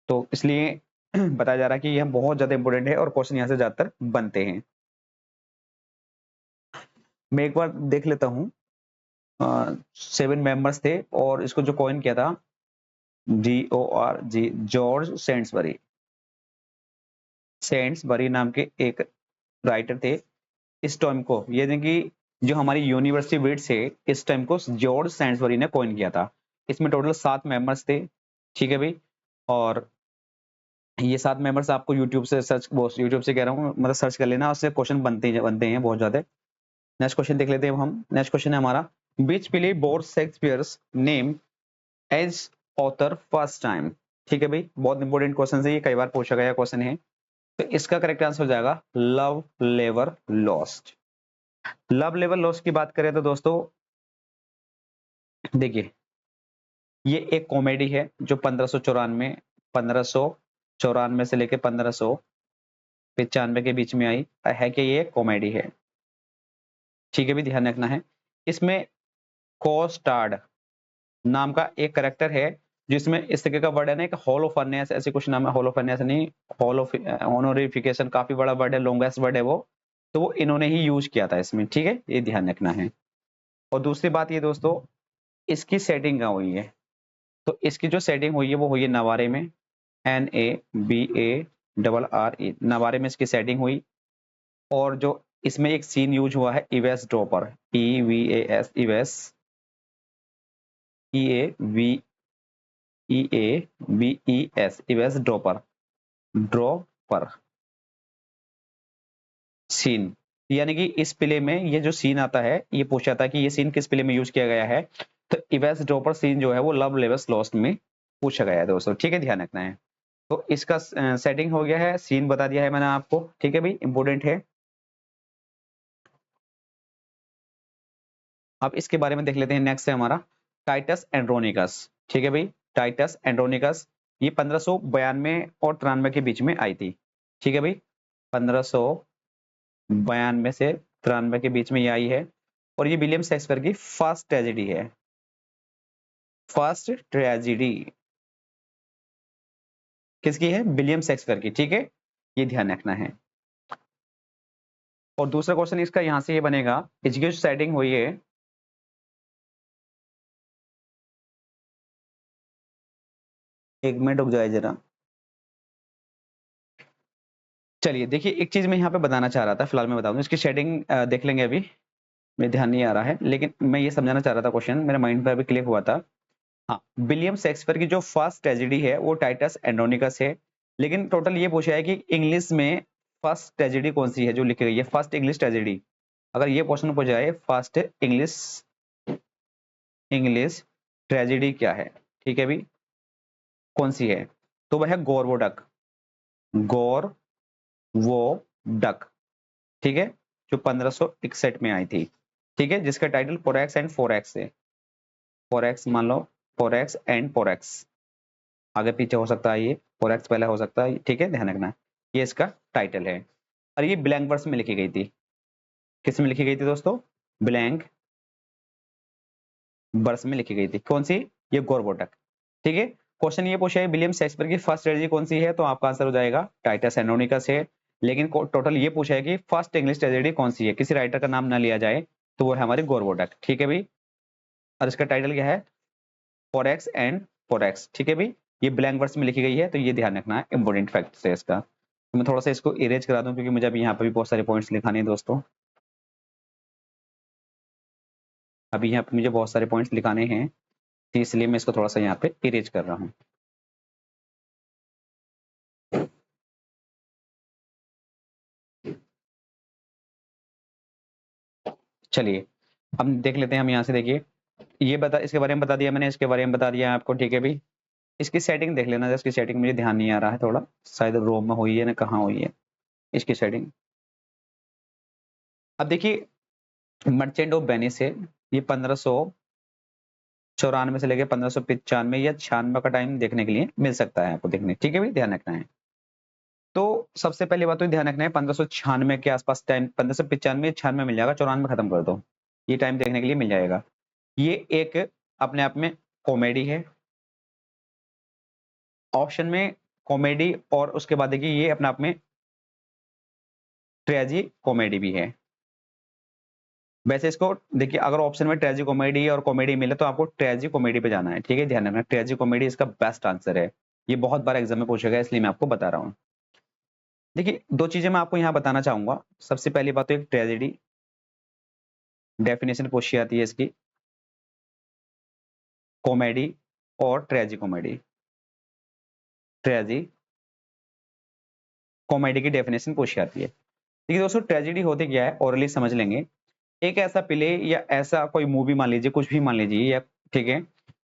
तो इसलिए बताया जा रहा है कि यह बहुत ज्यादा इंपॉर्टेंट है और क्वेश्चन यहाँ से ज्यादातर बनते हैं। मैं एक बार देख लेता हूँ। 7 मेंबर्स थे और इसको जो कॉइन किया था, GORG, जॉर्ज सेंट्सबरी, सेंट्सबरी नाम के एक राइटर थे। इस टर्म को, ये देखिए जो हमारी यूनिवर्सिटी विट्स है, इस टर्म को जॉर्ज सेंट्सबरी ने कॉइन किया था। इसमें टोटल 7 मेंबर्स थे। ठीक है भाई, और ये 7 मेंबर्स आपको यूट्यूब से सर्च, यूट्यूब से कह रहा हूँ, मतलब सर्च कर लेना, उससे क्वेश्चन बनते हैं बहुत ज्यादा। नेक्स्ट क्वेश्चन देख लेते हैं हम। नेक्स्ट क्वेश्चन है हमारा, which play bore Shakespeare's name as author first time. ठीक है भाई, बहुत इंपॉर्टेंट क्वेश्चन है ये, कई बार पूछा गया क्वेश्चन है। तो इसका करेक्ट आंसर हो जाएगा लव लेवर लॉस्ट। लव लेवर लॉस्ट की बात करें तो दोस्तों देखिए, ये एक कॉमेडी है जो 1594 से लेकर 1595 के बीच में आई है कि ये कॉमेडी है। ठीक है भी, ध्यान रखना है। इसमें कोस्टार्ड नाम का एक करेक्टर है, जिसमें इस तरीके का वर्ड है ना, एक होलोफर्नेस ऐसे कुछ नाम है, होलोफर्नेस नहीं, होलो ऑनोरिफिकेशन, काफी बड़ा वर्ड है, लॉन्गेस्ट वर्ड है वो, तो वो इन्होंने ही यूज किया था इसमें। ठीक है, ये ध्यान रखना है। और दूसरी बात ये दोस्तों, इसकी सेटिंग कहाँ हुई है, तो इसकी जो सेटिंग हुई है वो हुई है नवारे में, NABARRE, नवारे में इसकी सेटिंग हुई। और जो इसमें एक सीन यूज हुआ है eavesdropper, EVAS, eaves, EAVES, eavesdropper, dropper scene. यानी कि इस प्ले में ये जो सीन आता है, ये पूछा जाता है कि ये सीन किस प्ले में यूज किया गया है, तो इवेस ड्रॉपर सीन जो है वो लव लेवस लॉस्ट में पूछा गया है दोस्तों। ठीक है, ध्यान रखना है। तो इसका सेटिंग हो गया है, सीन बता दिया है मैंने आपको। ठीक है भाई, इंपोर्टेंट है। अब इसके बारे में देख लेते हैं। नेक्स्ट है हमारा टाइटस एंड्रोनिकस। ठीक है भाई, टाइटस एंड्रोनिकस ये 1592 और 93 के बीच में आई थी। ठीक है भाई, 1592 से 93 के बीच में ये आई है। और ये विलियम शेक्सपियर की फर्स्ट ट्रेजेडी है, फर्स्ट ट्रेजेडी किसकी है, विलियम शेक्सपियर की। ठीक है, ये ध्यान रखना है। और दूसरा क्वेश्चन इसका यहां से ये बनेगा, इसकी जो सेटिंग हुई है, एक मिनट रुक जाए जरा। चलिए देखिए, एक चीज मैं यहाँ पे बताना चाह रहा था, फिलहाल मैं बता दूं, इसकी शेडिंग देख लेंगे अभी, मेरे ध्यान नहीं आ रहा है, लेकिन मैं ये समझाना चाह रहा था, क्वेश्चन मेरे माइंड पर अभी क्लिक हुआ था। हाँ, विलियम शेक्सपियर की जो फर्स्ट ट्रेजेडी है वो टाइटस एंड्रोनिकस है। लेकिन टोटल ये पूछा है कि इंग्लिश में फर्स्ट ट्रेजेडी कौन सी है जो लिखी गई है, फर्स्ट इंग्लिश ट्रेजेडी। अगर ये क्वेश्चन पूछा जाए फर्स्ट इंग्लिश इंग्लिश ट्रेजेडी क्या है, ठीक है भी, कौन सी है, तो वह है गौरवोडक, गौर वो डक। ठीक है, जो 1561 में आई थी। ठीक है, जिसका टाइटल फोरेक्स एंड फोरेक्स है। फोरेक्स मान लो, फोरेक्स एंड फोरेक्स, आगे पीछे हो सकता है, ये फोरेक्स पहले हो सकता है। ठीक है, ध्यान रखना, ये इसका टाइटल है। और ये ब्लैंक वर्स में लिखी गई थी। किस में लिखी गई थी दोस्तों, ब्लैंक वर्स में लिखी गई थी। कौन सी, ये गोरबोटक। ठीक है, क्वेश्चन ये पूछा है विलियम शेक्सपियर की फर्स्ट ट्रेजेडी कौन सी है, तो आपका आंसर हो जाएगा टाइटस एंड्रोनिकस है। लेकिन टोटल ये पूछा है कि फर्स्ट इंग्लिश ट्रेजेडी कौन सी है, किसी राइटर का नाम ना लिया जाए, तो वो है हमारी गोरबोटक। ठीक है भाई, और इसका टाइटल क्या है, फोरेक्स एंड फोरेक्स। ठीक है भाई, ये ब्लैंक वर्स में लिखी गई है, तो ये ध्यान रखना है, इंपॉर्टेंट फैक्ट है इसका। तो मैं थोड़ा सा इसको इरेज करा दूं, क्योंकि मुझे अभी यहाँ पर भी बहुत सारे पॉइंट्स लिखाने हैं दोस्तों। अभी यहाँ पे मुझे बहुत सारे पॉइंट्स लिखाने हैं, तो इसलिए मैं इसको थोड़ा सा यहाँ पे इरेज कर रहा हूँ। चलिए अब देख लेते हैं हम यहाँ से। देखिए, ये बता, इसके बारे में बता दिया मैंने, इसके बारे में बता दिया आपको। ठीक है भाई, इसकी सेटिंग देख लेना, इसकी सेटिंग मुझे ध्यान नहीं आ रहा है, थोड़ा शायद रोम में हुई है ना, कहाँ हुई है इसकी सेटिंग। अब देखिए, मर्चेंट ऑफ वेनिस है, ये 1594 से लेकर 1595 या 96 का टाइम देखने के लिए मिल सकता है आपको देखने। ठीक है भाई, ध्यान रखना है। तो सबसे पहली बात तो ध्यान रखना है, 1596 के आसपास टाइम, 1595 96 मिल जाएगा, 94 खत्म कर दो, ये टाइम देखने के लिए मिल जाएगा। ये एक अपने आप में कॉमेडी है, ऑप्शन में कॉमेडी, और उसके बाद देखिए ये अपने आप में ट्रेजी कॉमेडी भी है। वैसे इसको देखिए, अगर ऑप्शन में ट्रेजी कॉमेडी और कॉमेडी मिले तो आपको ट्रेजी कॉमेडी पे जाना है। ठीक है, ध्यान रखना, ट्रेजी कॉमेडी इसका बेस्ट आंसर है। ये बहुत बार एग्जाम में पूछा गया, इसलिए मैं आपको बता रहा हूँ। देखिए, दो चीजें मैं आपको यहाँ बताना चाहूंगा। सबसे पहली बात तो एक ट्रेजेडी डेफिनेशन पूछी जाती है इसकी, कॉमेडी और ट्रेजी कॉमेडी, ट्रेजी कॉमेडी की डेफिनेशन पूछी जाती है। देखिए दोस्तों, ट्रेजेडी होती क्या है, ओरली समझ लेंगे। एक ऐसा प्ले या ऐसा कोई मूवी मान लीजिए, कुछ भी मान लीजिए, या ठीक है,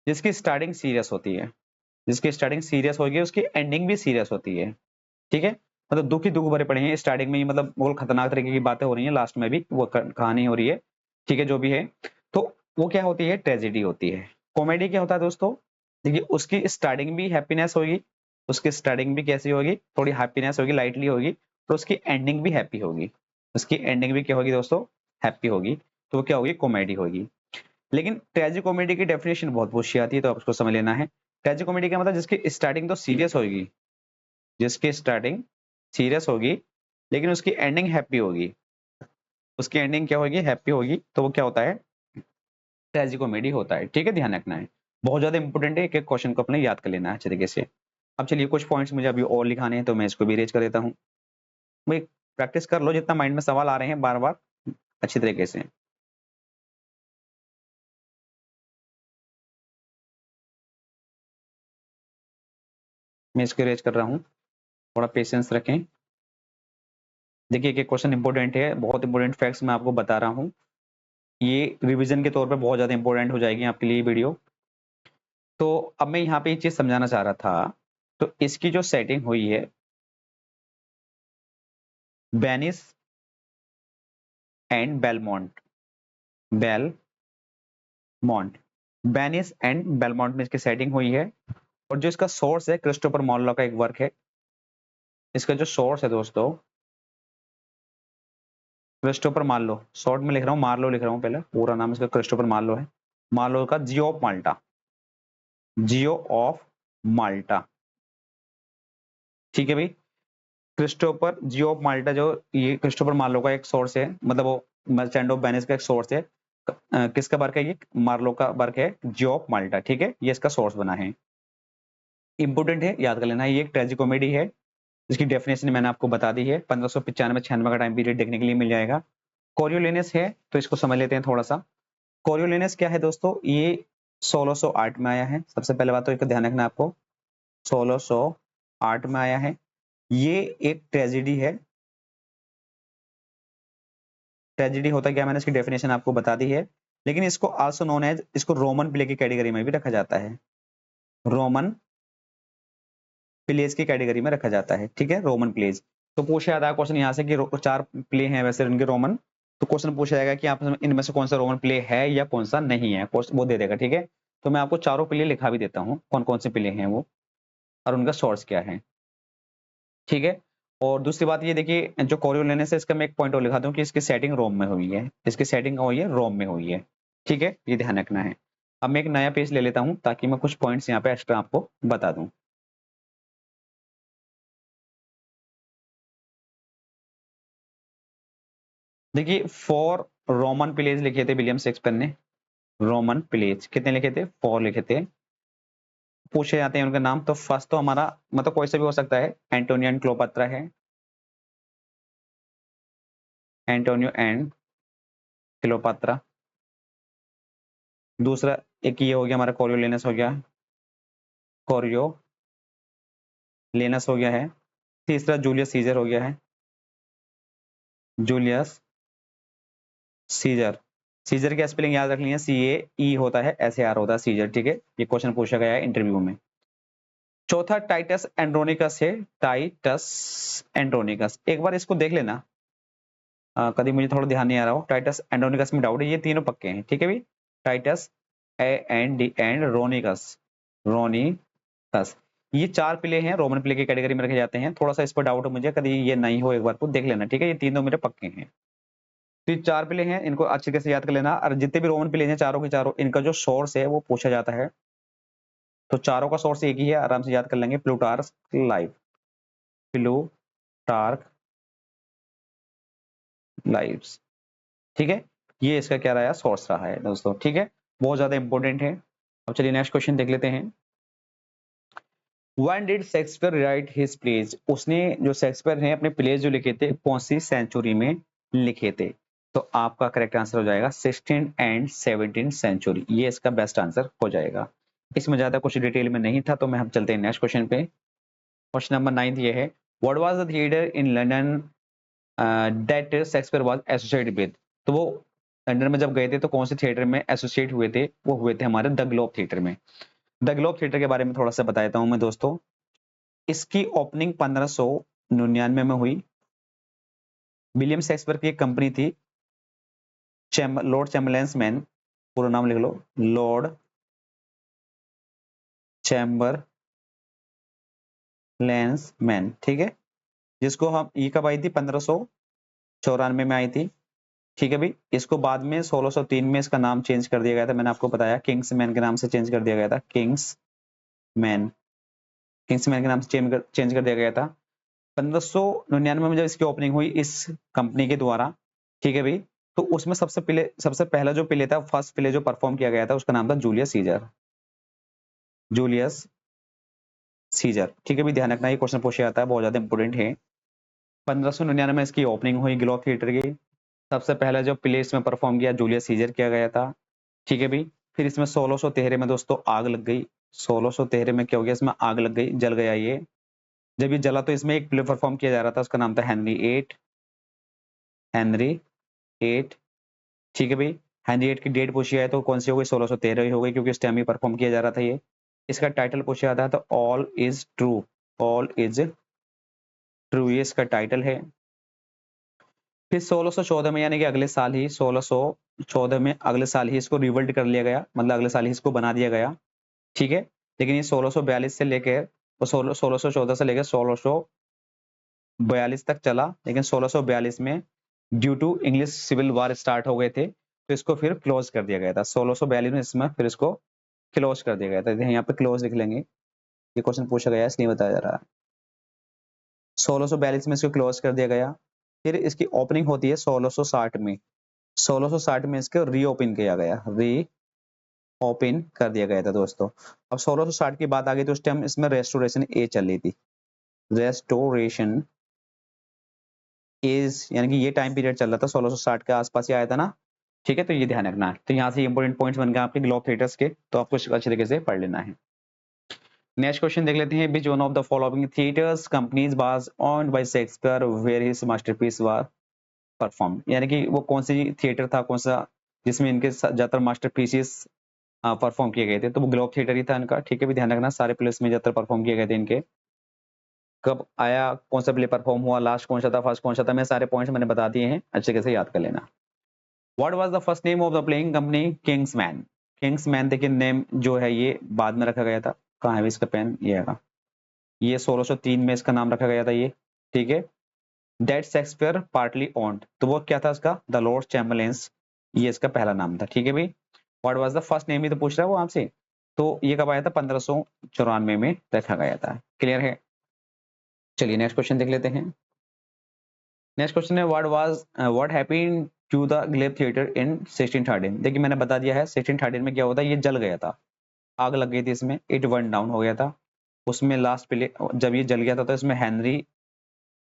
जिसकी स्टार्टिंग सीरियस होती है, जिसकी स्टार्टिंग सीरियस होगी, उसकी एंडिंग भी सीरियस होती है, ठीक है। मतलब दुख ही दुख भरे पड़े हैं स्टार्टिंग में ही, मतलब बहुत खतरनाक तरीके की बातें हो रही हैं, लास्ट में भी वो कहानी हो रही है, ठीक है, जो भी है। तो वो क्या होती है, ट्रेजेडी होती है। कॉमेडी क्या होता है दोस्तों, देखिए उसकी स्टार्टिंग भी हैप्पीनेस होगी, उसकी स्टार्टिंग भी कैसी होगी, थोड़ी हैप्पीनेस होगी, लाइटली होगी, तो उसकी एंडिंग भी हैप्पी होगी, उसकी एंडिंग भी क्या होगी दोस्तों, हैप्पी होगी, तो वो क्या होगी, कॉमेडी होगी। लेकिन ट्रेजिक कॉमेडी की डेफिनेशन बहुत पूछी आती है, तो आपको समझ लेना है। ट्रेजिक कॉमेडी का मतलब जिसकी स्टार्टिंग तो सीरियस होगी, जिसकी स्टार्टिंग सीरियस होगी, लेकिन उसकी एंडिंग हैप्पी होगी, उसकी एंडिंग क्या होगी, हैप्पी होगी, तो वो क्या होता है, ट्रेजिक कॉमेडी होता है, ठीक है, ध्यान रखना है। बहुत ज्यादा इंपॉर्टेंट है, एक एक क्वेश्चन को अपने याद कर लेना है अच्छे तरीके से। अब चलिए कुछ पॉइंट्स मुझे अभी और लिखाने हैं, तो मैं इसको भी रेज कर देता हूँ। भाई प्रैक्टिस कर लो, जितना माइंड में सवाल आ रहे हैं बार बार अच्छी तरीके से। मैं इसको रेज कर रहा हूँ, थोड़ा पेशेंस रखें। देखिए एक क्वेश्चन इंपॉर्टेंट है, बहुत इंपॉर्टेंट फैक्ट्स मैं आपको बता रहा हूँ, ये रिवीजन के तौर पे बहुत ज्यादा इंपॉर्टेंट हो जाएगी आपके लिए वीडियो। तो अब मैं यहाँ पे ये चीज समझाना चाह रहा था, तो इसकी जो सेटिंग हुई है, Venice and Belmont, Belmont, Venice and Belmont में इसकी सेटिंग हुई है। और जो इसका सोर्स है, क्रिस्टोफर मार्लो का एक वर्क है, इसका जो सोर्स है दोस्तों, क्रिस्टोफर मार्लो, शॉर्ट में लिख रहा हूँ, मार्लो लिख रहा हूँ, पहले पूरा नाम इसका क्रिस्टोफर मार्लो है। मार्लो का जियो ऑफ माल्टा, जियो ऑफ माल्टा, ठीक है भाई। क्रिस्टोफर जियो ऑफ माल्टा, जो ये क्रिस्टोफर मार्लो का एक सोर्स है, मतलब वो मर्चेंट ऑफ वेनिस का एक सोर्स है। किसका वर्क है ये, मार्लो का वर्क है, जियो ऑफ माल्टा, ठीक है, ये इसका सोर्स बना है। इंपोर्टेंट है, याद कर लेना, ये एक ट्रेजिक कॉमेडी है, जिसकी डेफिनेशन मैंने आपको बता दी है। 1595-96 का टाइम पीरियड देखने के लिए मिल जाएगा। कोरियोलिनस है, तो इसको समझ लेते हैं थोड़ा सा। कोरियोलिनस क्या है दोस्तों, ये 1608 में आया है, सबसे पहले बात तो एक ध्यान रखना आपको, 1608 में आया है। ये एक ट्रेजिडी है। ट्रेजिडी होता क्या, मैंने इसकी डेफिनेशन आपको बता दी है। लेकिन इसको आल्सो नोन एज, इसको रोमन प्ले की कैटेगरी में भी रखा जाता है, रोमन प्लेज की कैटेगरी में रखा जाता है, ठीक है, रोमन प्लेज। तो पूछा जाता है क्वेश्चन यहाँ से कि चार प्ले हैं वैसे इनके रोमन, तो क्वेश्चन पूछा जाएगा कि आप इनमें से कौन सा रोमन प्ले है या कौन सा नहीं है, वो दे देगा, ठीक है। तो मैं आपको चारों प्ले लिखा भी देता हूँ, कौन कौन से प्ले हैं वो, और उनका सोर्स क्या है, ठीक है। और दूसरी बात ये देखिए, जो कोरियोलिनस है, इसका मैं एक पॉइंट और लिखा दूं कि इसकी सेटिंग रोम में हुई है, इसकी सेटिंग हुई है रोम में हुई है, ठीक है, ये ध्यान रखना है। अब मैं एक नया पेज ले लेता हूं, ताकि मैं कुछ पॉइंट्स यहाँ पे एक्स्ट्रा आपको बता दूं। देखिए 4 रोमन प्लेज लिखे थे विलियम शेक्सपियर ने, रोमन प्लेज कितने लिखे थे, 4 लिखे थे। पूछे जाते हैं उनका नाम, तो फर्स्ट तो हमारा मतलब कोई सा भी हो सकता है, एंटोनियो एंड क्लोपात्रा है, एंटोनियो एंड क्लोपात्रा। दूसरा एक ये हो गया हमारा, कोरियोलिनस हो गया, कोरियोलिनस हो गया है। तीसरा जूलियस सीजर हो गया है, जूलियस सीजर। सीजर की स्पेलिंग याद रख लिया, CAE होता है, SAR होता है सीजर, ठीक है, ये क्वेश्चन पूछा गया है इंटरव्यू में। चौथा टाइटस एंड्रोनिकस है, टाइटस एंड्रोनिकस, एक बार इसको देख लेना, कभी मुझे थोड़ा ध्यान नहीं आ रहा हो, टाइटस एंड्रोनिकस में डाउट है, ये तीनों पक्के हैं, ठीक है भाई। टाइटस AND एंड रोनिकस, रोनिकस, ये 4 प्ले हैं, रोमन प्ले की कैटेगरी में रखे जाते हैं। थोड़ा सा इस पर डाउट है मुझे, कभी ये नहीं हो एक बार को देख लेना, ठीक है, ये तीनों मेरे पक्के हैं। तो ये 4 प्ले हैं, इनको अच्छे से याद कर लेना, और जितने भी रोमन प्ले हैं चारों के चारों, इनका जो सोर्स है वो पूछा जाता है। तो चारों का सोर्स एक ही है, आराम से याद कर लेंगे, प्लूटार्क लाइव, प्लूटार्क लाइव्स, ठीक है। ये इसका क्या रहा है, सोर्स रहा है दोस्तों, ठीक है, बहुत ज्यादा इंपॉर्टेंट है। अब चलिए नेक्स्ट क्वेश्चन देख लेते हैं। When did Shakespeare write his plays, उसने जो शेक्सपियर ने अपने प्लेज जो लिखे थे कौन सी सेंचुरी में लिखे थे, तो आपका करेक्ट आंसर हो जाएगा 16 एंड 17 सेंचुरी, ये इसका बेस्ट आंसर हो जाएगा। इसमें ज्यादा कुछ डिटेल में नहीं था, तो मैं हम चलते हैं नेक्स्ट क्वेश्चन पे। क्वेश्चन नंबर 9 ये है, what was the theatre in London that Shakespeare was associated with, तो वो लंदन में जब गए थे तो कौन से थिएटर में एसोसिएट हुए थे, वो हुए थे हमारे द ग्लोब थिएटर में। द ग्लोब थिएटर के बारे में थोड़ा सा बता देता हूं मैं दोस्तों। इसकी ओपनिंग 1599 में हुई। विलियम शेक्सपियर की एक कंपनी थी, लॉर्ड चैम्बरलेंस मैन, पूरा नाम लिख लो, लॉर्ड चैम्बरलेंस मैन, ठीक है, जिसको हम, ये कब आई थी, 1594 में आई थी, ठीक है भाई। इसको बाद में 1603 में इसका नाम चेंज कर दिया गया था, मैंने आपको बताया, किंग्स मैन के नाम से चेंज कर दिया गया था, मैन किंग्स मैन के नाम से चेंज कर दिया गया था। 1599 में जब इसकी ओपनिंग हुई इस कंपनी के द्वारा, ठीक है भाई, तो उसमें सबसे पहला जो प्ले था, फर्स्ट प्ले जो परफॉर्म किया गया था, उसका नाम था जूलियस सीजर, जूलियस सीजर, ठीक है भाई, ध्यान रखना, ये क्वेश्चन पूछा जाता है, बहुत ज्यादा इंपोर्टेंट है। 1599 में इसकी ओपनिंग हुई ग्लोब थिएटर की। सबसे पहला जो प्ले इसमें परफॉर्म किया जूलियस सीजर किया गया था, ठीक है भाई। फिर इसमें 1613 में दोस्तों आग लग गई। 1613 में क्या हो गया, इसमें आग लग गई, जल गया ये। जब ये जला तो इसमें एक प्ले परफॉर्म किया जा रहा था, उसका नाम था हेनरी एट, हेनरी एट, ठीक है भाई। हेनरी एट की डेट पूछी है तो कौन सी हो गई, 1613 ही हो गई, क्योंकि उस टाइम ही परफॉर्म किया जा रहा था ये। इसका टाइटल पूछा जाता है तो all is true, all is true, ये इसका टाइटल है। फिर 1614 में, यानी कि अगले साल ही, 1614 में अगले साल ही इसको रिवल्ट कर लिया गया, मतलब अगले साल ही इसको बना दिया गया, ठीक है। लेकिन ये 1642 से लेकर, 1614 से लेकर 1642 तक चला, लेकिन 1642 में due to English civil war start हो गए थे, तो इसको फिर क्लोज कर दिया गया था। 1642 में इसमें फिर इसको क्लोज कर दिया गया था, यहाँ पे क्लोज लिख लेंगे, ये क्वेश्चन पूछा गया है इसलिए बताया जा रहा है। 1642 में इसको क्लोज कर दिया गया। फिर इसकी ओपनिंग होती है 1660 में, 1660 में इसको रीओपन किया गया, री ओपन कर दिया गया था दोस्तों। अब 1660 की बात आ गई तो उस टाइम इसमें रेस्टोरेशन ए चल रही थी, रेस्टोरेशन एज, यानी कि ये टाइम पीरियड चल रहा था, 1660 के आसपास ही आया था ना, ठीक है। तो ये ध्यान रखना है, तो यहाँ से इंपोर्टेंट पॉइंट्स बन गए आपके ग्लोब थिएटर्स के, तो आपको अच्छे तरीके से पढ़ लेना है। नेक्स्ट क्वेश्चन देख लेते हैं, which one of the following theatres companies was owned by Shakespeare where his masterpiece was perform, यानी कि वो कौन सी थिएटर था, कौन सा, जिसमें इनके ज्यादातर मास्टरपीसेस परफॉर्म किए गए थे, तो वो ग्लोब थिएटर ही था इनका, ठीक है भी, ध्यान रखना, सारे प्लेस में ज्यादातर परफॉर्म किए गए थे इनके। कब आया, कौन सा प्ले परफॉर्म हुआ, लास्ट कौन सा था, फर्स्ट कौन सा था, मैं सारे पॉइंट्स मैंने बता दिए हैं, अच्छे कैसे याद कर लेना। What was the first name of the playing company, Kingsman, Kingsman देखिए नेम जो है ये बाद में रखा गया था, कहाँ है इसका पेन, ये है, ये 1603 में इसका नाम रखा गया था ये, ठीक है। डेट शेक्सपियर पार्टली ओन्ड, तो वो क्या था इसका, द लॉर्ड चैम्बरलेंस, ये इसका पहला नाम था, ठीक है भाई। What was the first name ही तो पूछ रहा है वो आपसे, तो ये कब आया था, 1594 में रखा गया था, क्लियर है। चलिए नेक्स्ट क्वेश्चन देख लेते हैं। नेक्स्ट क्वेश्चन है, what happened to the Globe theatre in 1613, देखिए मैंने बता दिया है 1613 में क्या होता है, ये जल गया था, आग लग गई थी इसमें, इट बर्न डाउन हो गया था। उसमें लास्ट प्ले जब ये जल गया था तो इसमें हेनरी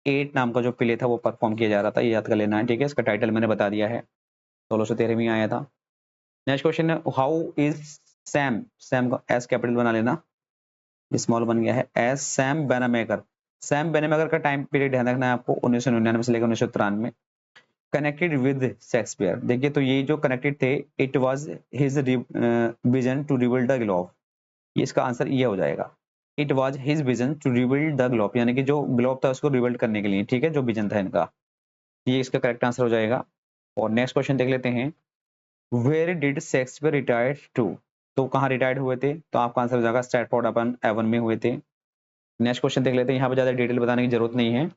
एट नाम का जो प्ले था वो परफॉर्म किया जा रहा था, ये याद कर लेना है, ठीक है। इसका टाइटल मैंने बता दिया है, 1613 में आया था। नेक्स्ट क्वेश्चन है, हाउ इज सैम, सैम को एस कैपिटल बना लेना, स्मॉल बन गया है, एस सैम बेनामेकर, सैम बेनामेकर का टाइम पीरियड ध्यान रखना है आपको, 1999 से लेकर 1993, कनेक्टेड विद शेक्सपियर, देखिए तो ये जो कनेक्टेड थे, it was his vision to rebuild the Globe, ये इसका आंसर ये हो जाएगा, it was his vision to rebuild the Globe, यानी कि जो ग्लोब था उसको रिबिल्ड करने के लिए, ठीक है, जो विजन था इनका, ये इसका करेक्ट आंसर हो जाएगा। और नेक्स्ट क्वेश्चन देख लेते हैं, where did Shakespeare retired to, तो कहाँ रिटायर्ड हुए थे, तो आपका आंसर हो जाएगा स्ट्रैटफोर्ड अपॉन एवन में हुए थे। नेक्स्ट क्वेश्चन देख लेते हैं, यहाँ पे ज्यादा डिटेल बताने की जरूरत नहीं है।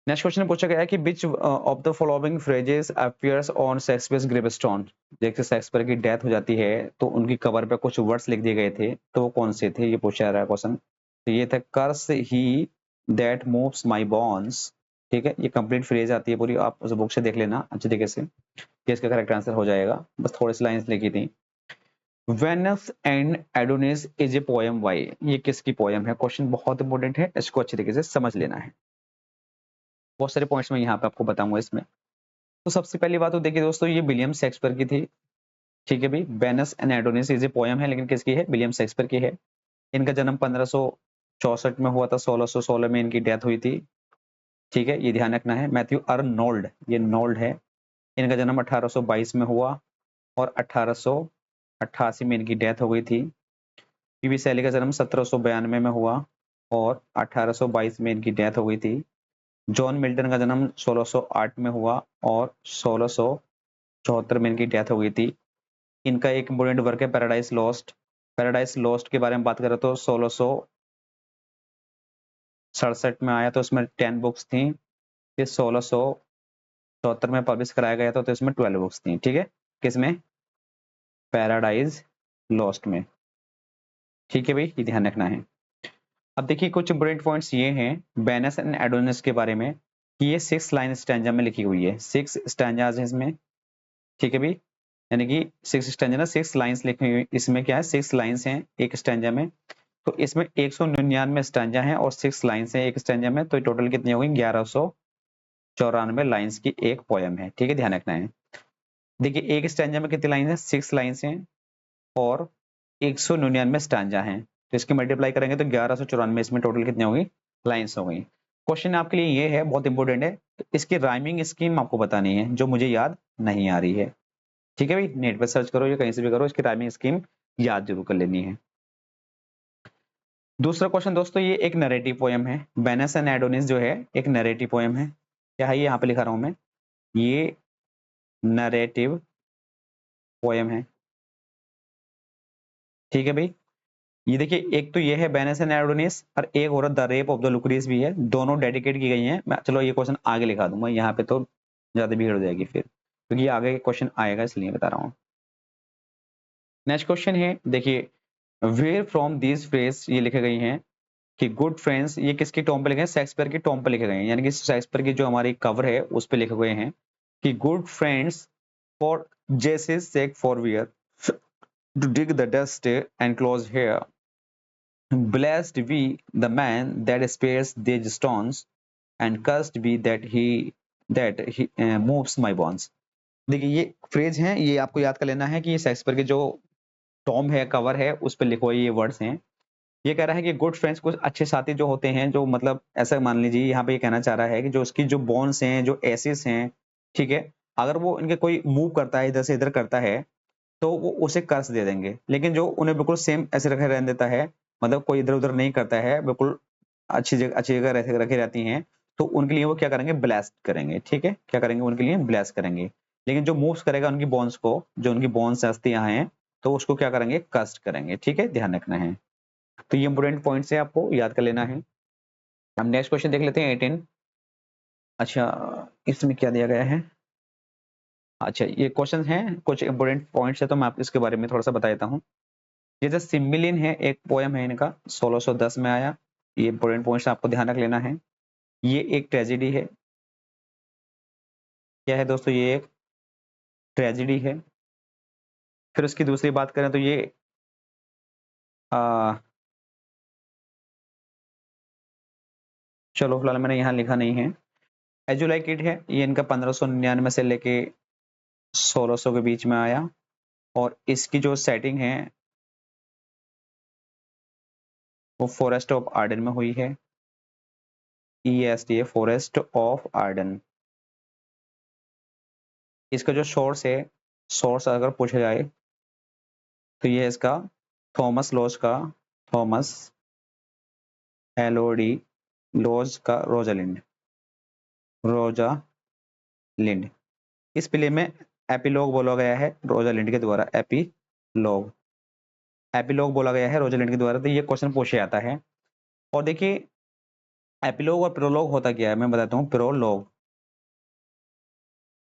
नेक्स्ट क्वेश्चन पूछा गया है कि which of the following phrases appears on Shakespeare's gravestone, जैसे शेक्सपियर की डेथ हो जाती है तो उनकी कवर पे कुछ वर्ड्स लिख दिए गए थे, तो वो कौन से थे, ये पूछा जा रहा है क्वेश्चन। तो ये था, कर्स ही दैट मूव्स माय बोन्स, ठीक है, ये कंप्लीट फ्रेज आती है पूरी, आप उस बुक से देख लेना अच्छे तरीके से, ये इसका करेक्ट आंसर हो जाएगा, बस थोड़ी सी लाइंस लिखी थी। Venus and Adonis is a poem why, ये किसकी पोएम है, क्वेश्चन बहुत इंपॉर्टेंट है, इसको अच्छे तरीके से समझ लेना है, बहुत सारे पॉइंट्स मैं यहाँ पे आपको बताऊंगा इसमें। तो सबसे पहली बात तो देखिए दोस्तों, ये विलियम शेक्सपियर की थी, ठीक है भाई, वेनस एंड एडोनिस ये पोयम है, लेकिन किसकी है, विलियम शेक्सपियर की है। इनका जन्म 1564 में हुआ था, 1616 में इनकी डेथ हुई थी, ठीक है, ये ध्यान रखना है। मैथ्यू अर्नोल्ड, ये नोल्ड है, इनका जन्म 1822 में हुआ और 1888 में इनकी डेथ हो गई थी। पीवी शैली का जन्म 1792 में हुआ और 1822 में इनकी डेथ हो गई थी। जॉन मिल्टन का जन्म 1608 में हुआ और 1674 में इनकी डेथ हो गई थी। इनका एक इंपोर्टेंट वर्क है पैराडाइज लॉस्ट। पैराडाइज लॉस्ट के बारे में बात करें तो 1667 में आया, तो इसमें 10 बुक्स थी। फिर 1674 में पब्लिश कराया गया था, तो इसमें 12 बुक्स थी। ठीक है, किसमें? पैराडाइज लॉस्ट में। ठीक है भाई, ये ध्यान रखना है। अब देखिए कुछ इंपोर्टेंट पॉइंट्स ये हैं वेनस एंड एडोनिस के बारे में कि ये 6 लाइन स्टैंजा में लिखी हुई है। 6 स्टैंजाज है इसमें। ठीक है भाई, यानी कि 6 स्टैंजा ना 6 लाइंस लिखी हुई। इसमें क्या है, 6 लाइंस हैं एक स्टैंजा में, तो इसमें 199 स्टैंजा हैं और 6 लाइंस हैं एक स्टैंजा में, तो टोटल कितनी होगी? 1194 लाइंस की एक पोयम है। ठीक है, ध्यान रखना है। देखिए एक स्टैंजा में कितनी लाइन है? 6 लाइंस हैं और 199 स्टैंजा हैं, तो इसकी मल्टीप्लाई करेंगे तो 1194 इसमें टोटल कितनी होगी? लाइंस हो गई। क्वेश्चन आपके लिए ये है, बहुत इंपॉर्टेंट है, तो इसकी राइमिंग स्कीम आपको बतानी है जो मुझे याद नहीं आ रही है। ठीक है भाई, नेट पर सर्च करो या कहीं से भी करो, इसकी राइमिंग स्कीम याद जरूर कर लेनी है। दूसरा क्वेश्चन दोस्तों, ये एक नरेटिव पोयम है। वेनस एंड एडोनिस जो है एक नरेटिव पोयम है। क्या है ये? यहाँ पे लिखा रहा हूं मैं, ये नरेटिव पोयम है। ठीक है भाई, ये देखिए एक तो ये है वेनस एंड एडोनिस और एक और द रेप ऑफ द लुक्रीज भी है, दोनों डेडिकेट की गई हैं। मैं चलो ये क्वेश्चन आगे लिखा दूंगा, यहाँ पे तो ज्यादा भीड़ हो जाएगी फिर, क्योंकि आगे क्वेश्चन आएगा इसलिए बता रहा हूँ। नेक्स्ट क्वेश्चन है, देखिए वेयर फ्रॉम दीज फ्रेज ये लिखे गई हैं कि गुड फ्रेंड्स, ये किसकी टॉम पे लिखे हैं? शेक्सपियर की टॉम पे लिखे गए हैं, यानी कि शेक्सपियर की जो हमारी कवर है उस पे लिखे हुए हैं कि good friends for Jesus sake forbear to dig the dust and close here, blessed be the man that spares these stones and cursed be that he moves my bonds। देखिए ये phrase हैं, ये आपको याद कर लेना है कि ये शेक्सपियर की जो टॉम है कवर है उस पर लिखे हुए ये वर्ड्स हैं। ये कह रहा है कि गुड फ्रेंड्स, कुछ अच्छे साथी जो होते हैं, जो मतलब ऐसा मान लीजिए यहाँ पे ये कहना चाह रहा है कि जो उसकी जो बॉन्ड्स हैं, जो एसिस हैं, ठीक है, अगर वो इनके कोई मूव करता है, इधर से इधर करता है, तो वो उसे कर्ज दे देंगे। लेकिन जो उन्हें बिल्कुल सेम ऐसे रखे रहने देता है, मतलब कोई इधर उधर नहीं करता है, बिल्कुल अच्छी जगह रखी रहती हैं, तो उनके लिए वो क्या करेंगे? ब्लेस करेंगे। ठीक है, क्या करेंगे? उनके लिए ब्लेस करेंगे। लेकिन जो मूव्स करेगा उनकी बॉन्ड्स को, जो उनकी बॉन्ड्स हस्तियां हैं, तो उसको क्या करेंगे? कस्ट करेंगे। ठीक है, ध्यान रखना है। तो ये इंपोर्टेंट पॉइंट्स है, आपको याद कर लेना है। हम नेक्स्ट क्वेश्चन देख लेते हैं 18। अच्छा, इसमें क्या दिया गया है? अच्छा, ये क्वेश्चन है, कुछ इंपोर्टेंट पॉइंट्स है, तो मैं आपको इसके बारे में थोड़ा सा बता देता हूँ। ये जो सिमिलिन है, एक पोयम है इनका, 1610 में आया। ये इंपोर्टेंट पॉइंट्स आपको ध्यान रख लेना है। ये एक ट्रेजेडी है। क्या है दोस्तों? ये एक ट्रेजेडी है। फिर उसकी दूसरी बात करें तो ये आ, चलो फिलहाल मैंने यहाँ लिखा नहीं है। एजुलाइक इट है, ये इनका 1599 से लेके 1600 के बीच में आया, और इसकी जो सेटिंग है वो फॉरेस्ट ऑफ आर्डन में हुई है। EST, forest of Ardern. इसका जो सोर्स है, सोर्स अगर पूछा जाए तो ये है इसका थॉमस लॉज का, थॉमस LOD लॉज का रोजालिंड, रोजालिंड। इस प्ले में एपिलॉग बोला गया है रोजालिंड के द्वारा, एपिलॉग, एपिलॉग बोला गया है रोजालिंड के द्वारा। तो ये क्वेश्चन पूछा जाता है। और देखिए एपिलॉग और प्रोलॉग होता क्या है, मैं बताता हूँ। प्रोलॉग,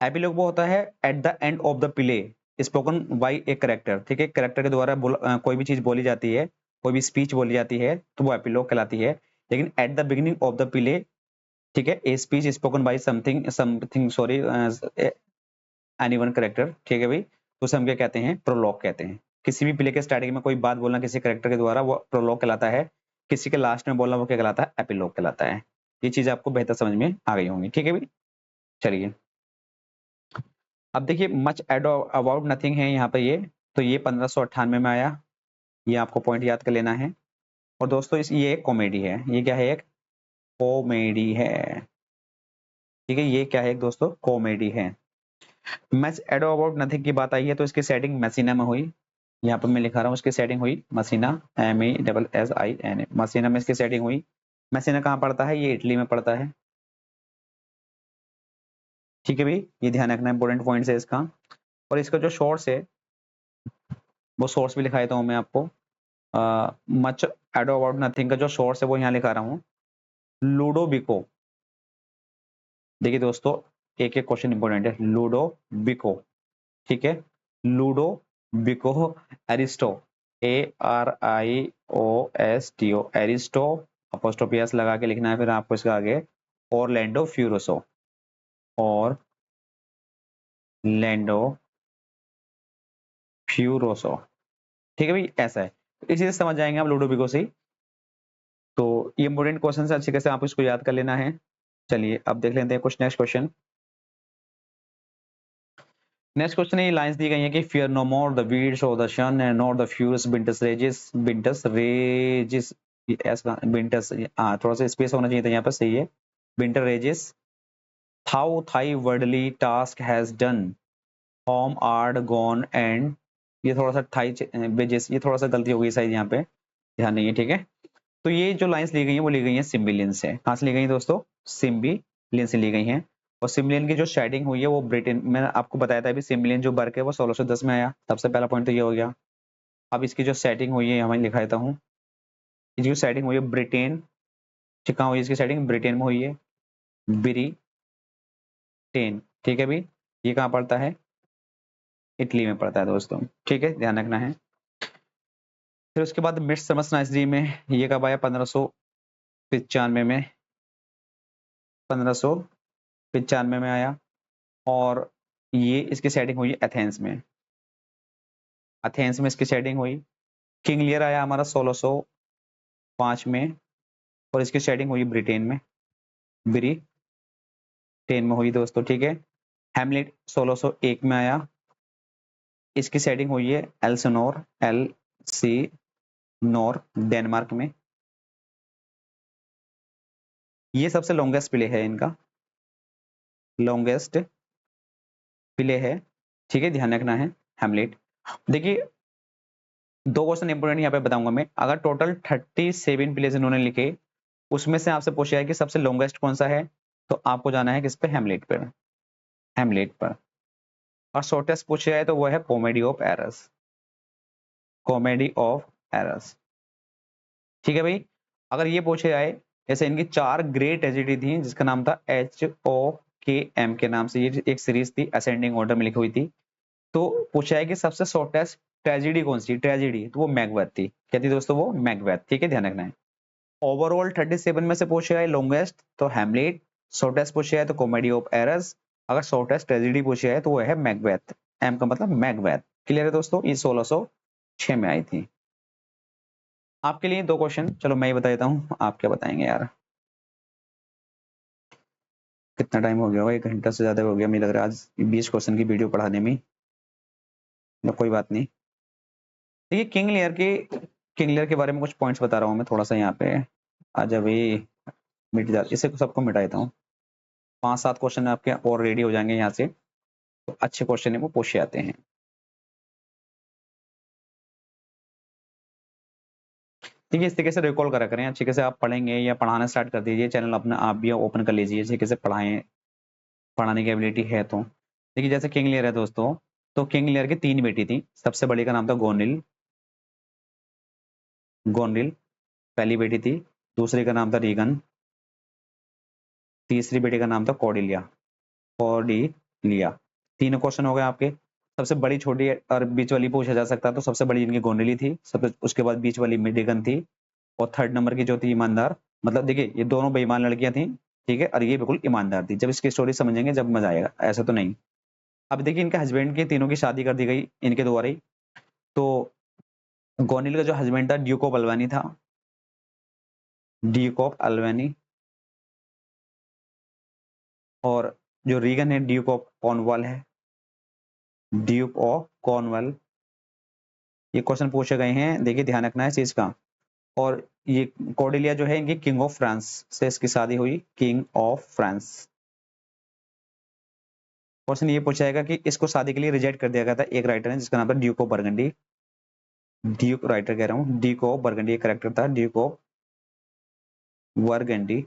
एपिलॉग वो होता है at the end of the play spoken by a character. ठीक है, कैरेक्टर के द्वारा कोई भी चीज बोली जाती है, कोई भी स्पीच बोली जाती है, तो वो एपिलॉग कहलाती है। लेकिन at the beginning of the play, ठीक है, a speech spoken by something something sorry any one character, ठीक है भाई, तो उसे हम क्या कहते हैं? प्रोलॉग कहते हैं। किसी भी प्ले के स्टार्टिंग में कोई बात बोलना किसी कैरेक्टर के द्वारा, वो प्रोलॉग कहलाता है। किसी के लास्ट में बोलना वो क्या कहलाता है? एपिलॉग कहलाता है। ये चीज आपको बेहतर समझ में आ गई होंगी। ठीक है भाई, चलिए अब देखिए मच अबाउट नथिंग है यहाँ पे ये, तो ये 1598 में आया। ये आपको पॉइंट याद कर लेना है। और दोस्तों ये एक कॉमेडी है। ये क्या है? एक कॉमेडी है। ठीक है, ये क्या है? एक दोस्तों कॉमेडी है। मैच एडो अबाउट नथिंग की बात आई है तो इसकी सेटिंग मसीना में हुई। यहाँ पर मैं लिखा रहा हूँ उसकी सेटिंग हुई मसीना, MESSINA, मसीना में इसकी सेटिंग हुई। मसीना कहाँ पड़ता है? ये इटली में पड़ता है। ठीक है भाई, ये ध्यान रखना इंपॉर्टेंट पॉइंट है इसका। और इसका जो सोर्स है वो सोर्स भी लिखा देता हूँ मैं आपको। मच एडो अबाउट नथिंग का जो सोर्स है वो यहाँ लिखा रहा हूँ, लूडोविको। देखिए दोस्तों, एक एक क्वेश्चन इंपॉर्टेंट है। लूडोविको, ठीक है, Ludovico Ariosto, ARIOSTO, Ariosto, apostrophe S लगा के लिखना है फिर आपको इसका आगे, ऑरलैंडो फ्यूरोसो, और लैंडो फ्यूरोसो। ठीक है भाई, ऐसा है। तो इसी से समझ जाएंगे आप लूडोविको से ही। तो ये इंपोर्टेंट क्वेश्चन है, अच्छे से आप इसको याद कर लेना है। चलिए अब देख लेते हैं कुछ नेक्स्ट क्वेश्चन। नेक्स्ट क्वेश्चन ये लाइंस दी गई है कि fear no more the weeds of the sun and not the furious winter's rages ऐसा विंटर्स, हाँ थोड़ा सा स्पेस होना चाहिए था यहाँ पर, सही है। Winter rages thou thy worldly task has done home art gone and, ये थोड़ा सा थाई वेजेस, ये थोड़ा सा गलती हो गई शायद यहाँ पे, ध्यान नहीं है, ठीक है। तो ये जो लाइंस ली गई है वो ली गई है सिम्बिलियन से। कहाँ से ली गई है दोस्तों? सिम्बिलियन से ली गई है। और सिम्बिलियन की जो शेडिंग हुई है वो ब्रिटेन, मैंने आपको बताया था अभी, सिम्बिलियन जो वर्क है वो 1610 में आया। सबसे पहला पॉइंट तो ये हो गया। अब इसकी जो सेटिंग हुई है हमें लिखा देता हूँ, इसकी जो सेटिंग हुई है ब्रिटेन, कहाँ हुई है इसकी सेटिंग? ब्रिटेन में हुई है, ब्रिटेन, ठीक है भाई। ये कहाँ पड़ता है? इटली में पड़ता है दोस्तों, ठीक है, ध्यान रखना है। फिर उसके बाद मिड समर में, ये कब आया? 1595 में, 1595 में आया। और ये इसकी सेटिंग हुई एथेंस में, एथेंस में इसकी सेटिंग हुई। किंग लियर आया हमारा 1605 में, और इसकी सेटिंग हुई ब्रिटेन में, ब्रिटेन में हुई दोस्तों, ठीक है। हैमलेट 1601 में आया, इसकी सेटिंग हुई है एल्सिनोर, LC नोर, डेनमार्क में। ये सबसे लॉन्गेस्ट प्ले है इनका, लॉन्गेस्ट प्ले है, ठीक है, ध्यान रखना है हैमलेट। देखिए दो क्वेश्चन इंपोर्टेंट यहाँ पे बताऊंगा मैं। अगर टोटल 37 प्लेस इन्होंने लिखे, उसमें से आपसे पूछा है कि सबसे लॉन्गेस्ट कौन सा है, तो आपको जाना है किस पे? हैमलेट पर, हैमलेट पर। और शॉर्टेस्ट पूछा है तो वो है comedy of errors, comedy of errors, ठीक है भाई। अगर ये पूछे जाए, जैसे इनकी 4 ग्रेट ट्रेजेडी थी जिसका नाम था HOKM के नाम से, ये एक सीरीज थी, असेंडिंग ऑर्डर में लिखी हुई थी। तो पूछा है कि सबसे शॉर्टेस्ट ट्रेजेडी कौन सी ट्रेजेडी, तो वो मैकबेथ थी। क्या थी दोस्तों? वो मैकबेथ, ठीक है, ध्यान रखना है। ओवरऑल 37 में से पूछा है लॉन्गेस्ट तो हैमलेट, शॉर्टेस्ट पूछा है तो कॉमेडी ऑफ एरर्स, अगर शॉर्टेस्ट ट्रेजेडी पूछा है तो वो है मैकबेथ, एम का मतलब मैकबेथ। क्लियर है दोस्तों? ये 1606 में आई थी। आपके लिए 2 क्वेश्चन, चलो मैं ही बता देता हूँ, आप क्या बताएंगे यार? कितना टाइम हो गया होगा? 1 घंटा से ज्यादा हो गया मुझे लग रहा है आज 20 क्वेश्चन की वीडियो पढ़ाने में। कोई बात नहीं। देखिए किंग लेयर के बारे में कुछ पॉइंट्स बता रहा हूँ मैं थोड़ा सा यहाँ पे। आज अभी मिट जा, इसे सबको मिटा देता हूँ। 5-7 क्वेश्चन आपके और रेडी हो जाएंगे यहाँ से, तो अच्छे क्वेश्चन है वो पूछे जाते हैं। ठीक है, इस तरीके से रिकॉल करा करें, अच्छे से आप पढ़ेंगे या पढ़ाना स्टार्ट कर दीजिए, चैनल अपना आप भी ओपन कर लीजिए, अच्छे से पढ़ाएं, पढ़ाने की एबिलिटी है तो। देखिए जैसे किंग लियर है दोस्तों, तो किंग लियर की 3 बेटी थी। सबसे बड़ी का नाम था गोनिल, गोनिल पहली बेटी थी। दूसरी का नाम था रीगन, तीसरी बेटी का नाम था कॉर्डिलिया, कॉर्डिलिया। तीनों क्वेश्चन हो गए आपके। सबसे बड़ी, छोटी और बीच वाली पूछा जा सकता है, तो सबसे बड़ी इनकी गोनिली थी, सबसे उसके बाद बीच वाली मिडिगन थी, और थर्ड नंबर की जो थी ईमानदार। मतलब देखिए ये दोनों बेईमान लड़कियां थी, ठीक है, और ये बिल्कुल ईमानदार थी। जब इसकी स्टोरी समझेंगे जब मजा आएगा, ऐसा तो नहीं। अब देखिए इनके हस्बैंड की, तीनों की शादी कर दी गई इनके द्वारा ही। तो गोनिल का जो हस्बैंड था ड्यूक ऑफ अल्वानी था, ड्यूक ऑफ अल्वानी। और जो रीगन है ड्यूक ऑफ कॉर्नवाल है, ड्यूक ऑफ कॉर्नवाल। ये क्वेश्चन पूछे गए हैं, देखिए ध्यान रखना है इस चीज का। और ये कॉर्डेलिया जो है इनकी किंग ऑफ फ्रांस से इसकी शादी हुई, किंग ऑफ फ्रांस। क्वेश्चन ये पूछा जाएगा कि इसको शादी के लिए रिजेक्ट कर दिया गया था एक राइटर ने जिसका नाम था Duke of burgundy. Duke writer कह रहा हूँ, ड्यूक ऑफ बर्गंडी एक करेक्टर था, ड्यूक ऑफ बर्गंडी।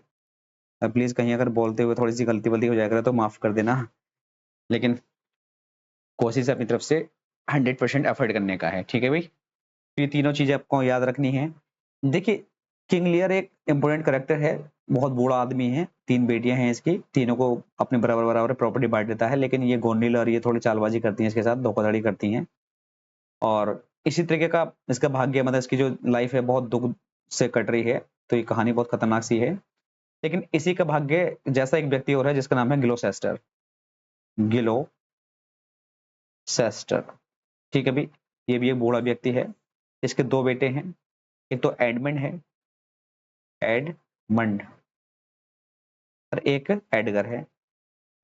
प्लीज कहीं अगर बोलते हुए थोड़ी सी गलती वलती हो जाएगा तो माफ कर देना, लेकिन कोशिश अपनी तरफ से 100% एफर्ट करने का है, ठीक है भाई। तो ये तीनों चीजें आपको याद रखनी है। देखिए किंग लियर एक इंपोर्टेंट करेक्टर है, बहुत बूढ़ा आदमी है, 3 बेटियां हैं इसकी, तीनों को अपने बराबर बराबर प्रॉपर्टी बांट देता है, लेकिन ये गोंडिल और ये थोड़ी चालबाजी करती हैं इसके साथ, धोखाधड़ी करती हैं। और इसी तरीके का इसका भाग्य, मतलब इसकी जो लाइफ है बहुत दुख से कट रही है, तो ये कहानी बहुत खतरनाक सी है। लेकिन इसी का भाग्य जैसा एक व्यक्ति और है जिसका नाम है ग्लोसेस्टर, ग्लोसेस्टर, ठीक है भाई। ये भी एक बूढ़ा व्यक्ति है, इसके 2 बेटे हैं, एक तो एडमंड है, एडमंड, और एक एडगर है,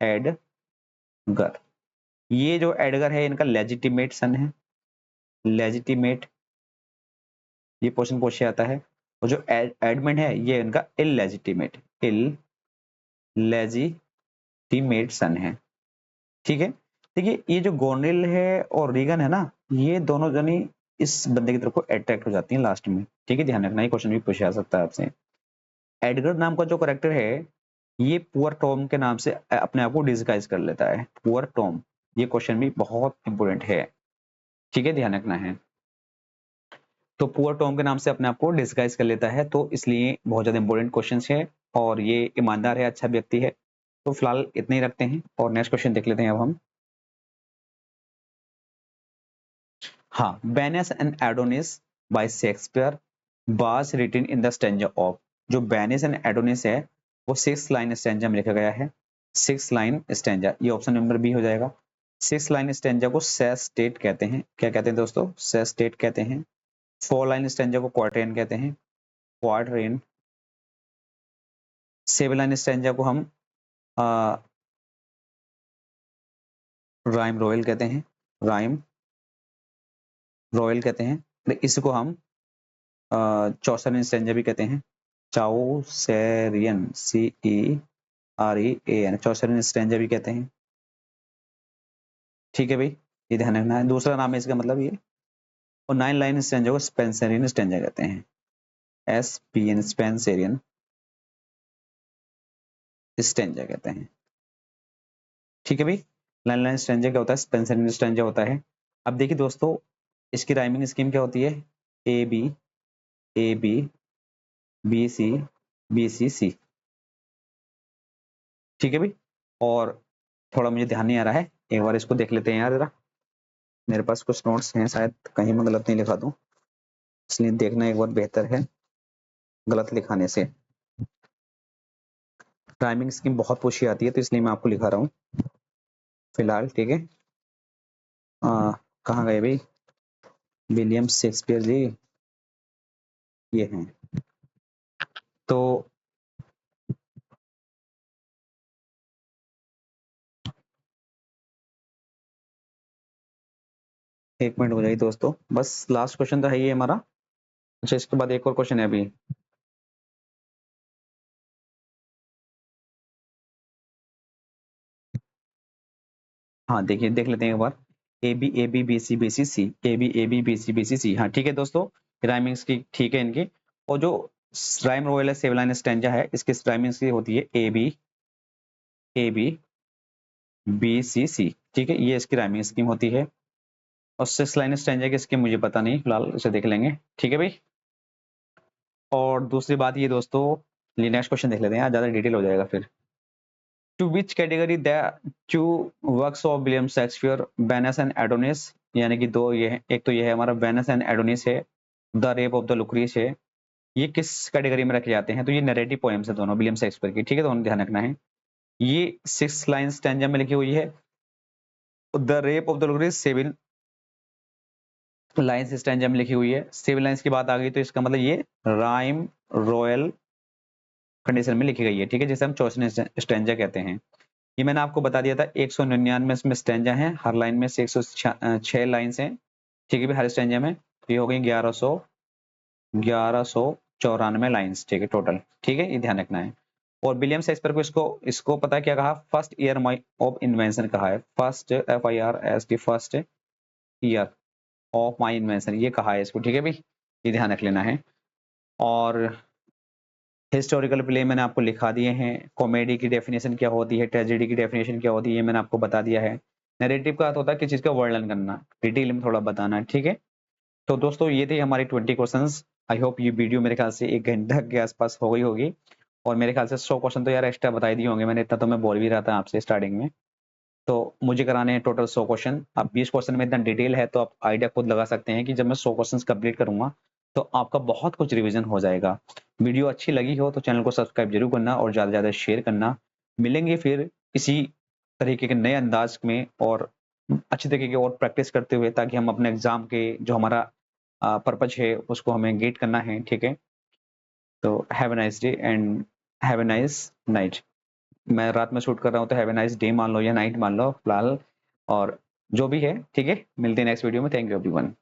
एडगर। ये जो एडगर है इनका लेजिटिमेट सन है, लेजिटिमेट, ये क्वेश्चन पूछा जाता है। और जो एडमंड है ये इनका इलेजिटिमेट, इलेजिटिमेट सन है, ठीक है। देखिए ये जो गोनिल है और रीगन है ना, ये दोनों जनी इस बंदे की तरफ को अट्रैक्ट हो जाती हैं लास्ट में, ठीक है। ध्यान रखना, ये क्वेश्चन भी पूछा जा सकता है आपसे। एडगर नाम का जो करेक्टर है ये पुअर टॉम के नाम से अपने आप को डिस्गाइज कर लेता है, पुअर टॉम। ये क्वेश्चन भी बहुत इंपोर्टेंट है, ठीक है, ध्यान रखना है। तो पुअर टॉम के नाम से अपने आप को डिस्गाइज कर लेता है, तो इसलिए बहुत ज्यादा इंपॉर्टेंट क्वेश्चन है, और ये ईमानदार है, अच्छा व्यक्ति है। तो फिलहाल इतने ही रखते हैं और नेक्स्ट क्वेश्चन देख लेते हैं अब हम। हाँ, Venus and Adonis by Shakespeare was written in the stanza of. जो वेनिस एंड एडोनिस है वो 6 लाइन स्टैंजा में लिखा गया है, 6 लाइन स्टैंजा, ये ऑप्शन नंबर बी हो जाएगा। 6 लाइन स्टैंजा को सेस्टेट कहते हैं, क्या कहते हैं दोस्तों, सेस्टेट कहते हैं। 4 लाइन स्टैंजा को क्वार्टेन कहते हैं, क्वार्टेन। 7 लाइन स्टैंजा को हम राइम रॉयल कहते हैं, राइम रॉयल कहते हैं। तो इसको हम चौसरियन स्टैंजा भी कहते हैं, चौसरियन, CEREAN, चौसरियन स्टैंजा भी कहते हैं, ठीक है भाई, ये ध्यान रखना है, दूसरा नाम है इसका मतलब ये। और 9 लाइन स्टैंजा को स्पेंसरियन स्टैंजा कहते हैं, SPN, स्पेंसरियन स्टैंजा कहते हैं, ठीक है भाई। 9 लाइन स्टैंजा क्या होता है, स्पेंसरियन स्टैंजा होता है। अब देखिए दोस्तों इसकी राइमिंग स्कीम क्या होती है, AB AB BC BCC, ठीक है भाई। और थोड़ा मुझे ध्यान नहीं आ रहा है, एक बार इसको देख लेते हैं यार जरा, मेरे पास कुछ नोट्स हैं, शायद कहीं मैं गलत नहीं लिखा दूं, इसलिए देखना एक बार बेहतर है गलत लिखाने से। राइमिंग स्कीम बहुत पूछी आती है तो इसलिए मैं आपको लिखा रहा हूँ फिलहाल, ठीक है। कहाँ गए भाई विलियम शेक्सपियर जी, ये हैं। तो एक मिनट हो जाएगी दोस्तों, बस लास्ट क्वेश्चन तो है ये हमारा। अच्छा इसके बाद एक और क्वेश्चन है अभी। हाँ देखिए देख लेते हैं एक बार, AB AB BC BC C, AB AB BC BC C, हाँ ठीक है दोस्तों, राइमिंग्स की ठीक है इनकी। और जो राइम रॉयल है 7 लाइन स्टैंजा है, इसकी राइमिंग्स की होती है ABABBCC, ठीक है, ये इसकी राइमिंग स्कीम होती है। और 6 लाइन स्टैंजा की स्कीम मुझे पता नहीं, फिलहाल इसे देख लेंगे, ठीक है भाई। और दूसरी बात ये दोस्तों, नेक्स्ट क्वेश्चन देख लेते हैं, ज्यादा डिटेल हो जाएगा फिर। To which category the two works of William Shakespeare, Venus and Adonis, यानी कि 2 ये है, एक तो ये है हमारा वेनस एंड एडोनिस है, the rape of the Lucrece है, ये किस कैटेगरी में रखे जाते हैं, तो ये नरेटिव पोएम्स है दोनों विलियम शेक्सपियर की, ठीक है, दोनों ध्यान रखना है। ये 6 लाइन स्टैंजा में लिखी हुई है, the rape of the Lucrece 7 lines stanza में लिखी हुई है। 7 लाइन्स की बात आ गई तो इसका मतलब ये राइम रॉयल कंडीशन में लिखी गई है, ठीक है, जिसे हम चौसने स्टैंजा कहते हैं। ये मैंने आपको बता दिया था 199 इसमें स्टैंजा है, हर लाइन में से 106 लाइन्स हैं, ठीक है भाई, हर स्टैंजा में, तो ये हो गई 1194 लाइन्स, ठीक है टोटल, ठीक है, ये ध्यान रखना है। और विलियम शेक्सपियर को इसको इसको पता है क्या कहा, फर्स्ट ईयर ऑफ इन्वेंशन कहा है, first FIRST first year of my invention ये कहा है इसको, ठीक है भाई, ये ध्यान रख लेना है। और हिस्टोरिकल प्ले मैंने आपको लिखा दिए हैं, कॉमेडी की डेफिनेशन क्या होती है, ट्रेजेडी की डेफिनेशन क्या होती है, ये मैंने आपको बता दिया है। नैरेटिव का अर्थ होता है किसी चीज का वर्णन करना, डिटेल में थोड़ा बताना है, ठीक है। तो दोस्तों ये थे हमारे 20 क्वेश्चंस। आई होप ये वीडियो मेरे ख्याल से 1 घंटा के आसपास हो गई होगी, और मेरे ख्याल से 100 क्वेश्चन तो यार एक्स्ट्रा बता ही दिए होंगे मैंने, इतना तो मैं बोल भी रहा था आपसे स्टार्टिंग में। तो मुझे कराने हैं टोटल 100 क्वेश्चन। अब 20 क्वेश्चन में इतना डिटेल है तो आप आइडिया खुद लगा सकते हैं कि जब मैं 100 क्वेश्चन कंप्लीट करूंगा तो आपका बहुत कुछ रिवीजन हो जाएगा। वीडियो अच्छी लगी हो तो चैनल को सब्सक्राइब जरूर करना और ज़्यादा से ज़्यादा शेयर करना। मिलेंगे फिर इसी तरीके के नए अंदाज में और अच्छी तरीके की और प्रैक्टिस करते हुए, ताकि हम अपने एग्जाम के जो हमारा पर्पज है उसको हमें गेट करना है, ठीक है। तो have a nice day and have a nice night. मैं रात में शूट कर रहा हूँ तो हैव अ नाइस डे मान लो या नाइट मान लो फिलहाल, और जो भी है ठीक है। मिलते हैं नेक्स्ट वीडियो में। Thank you everyone.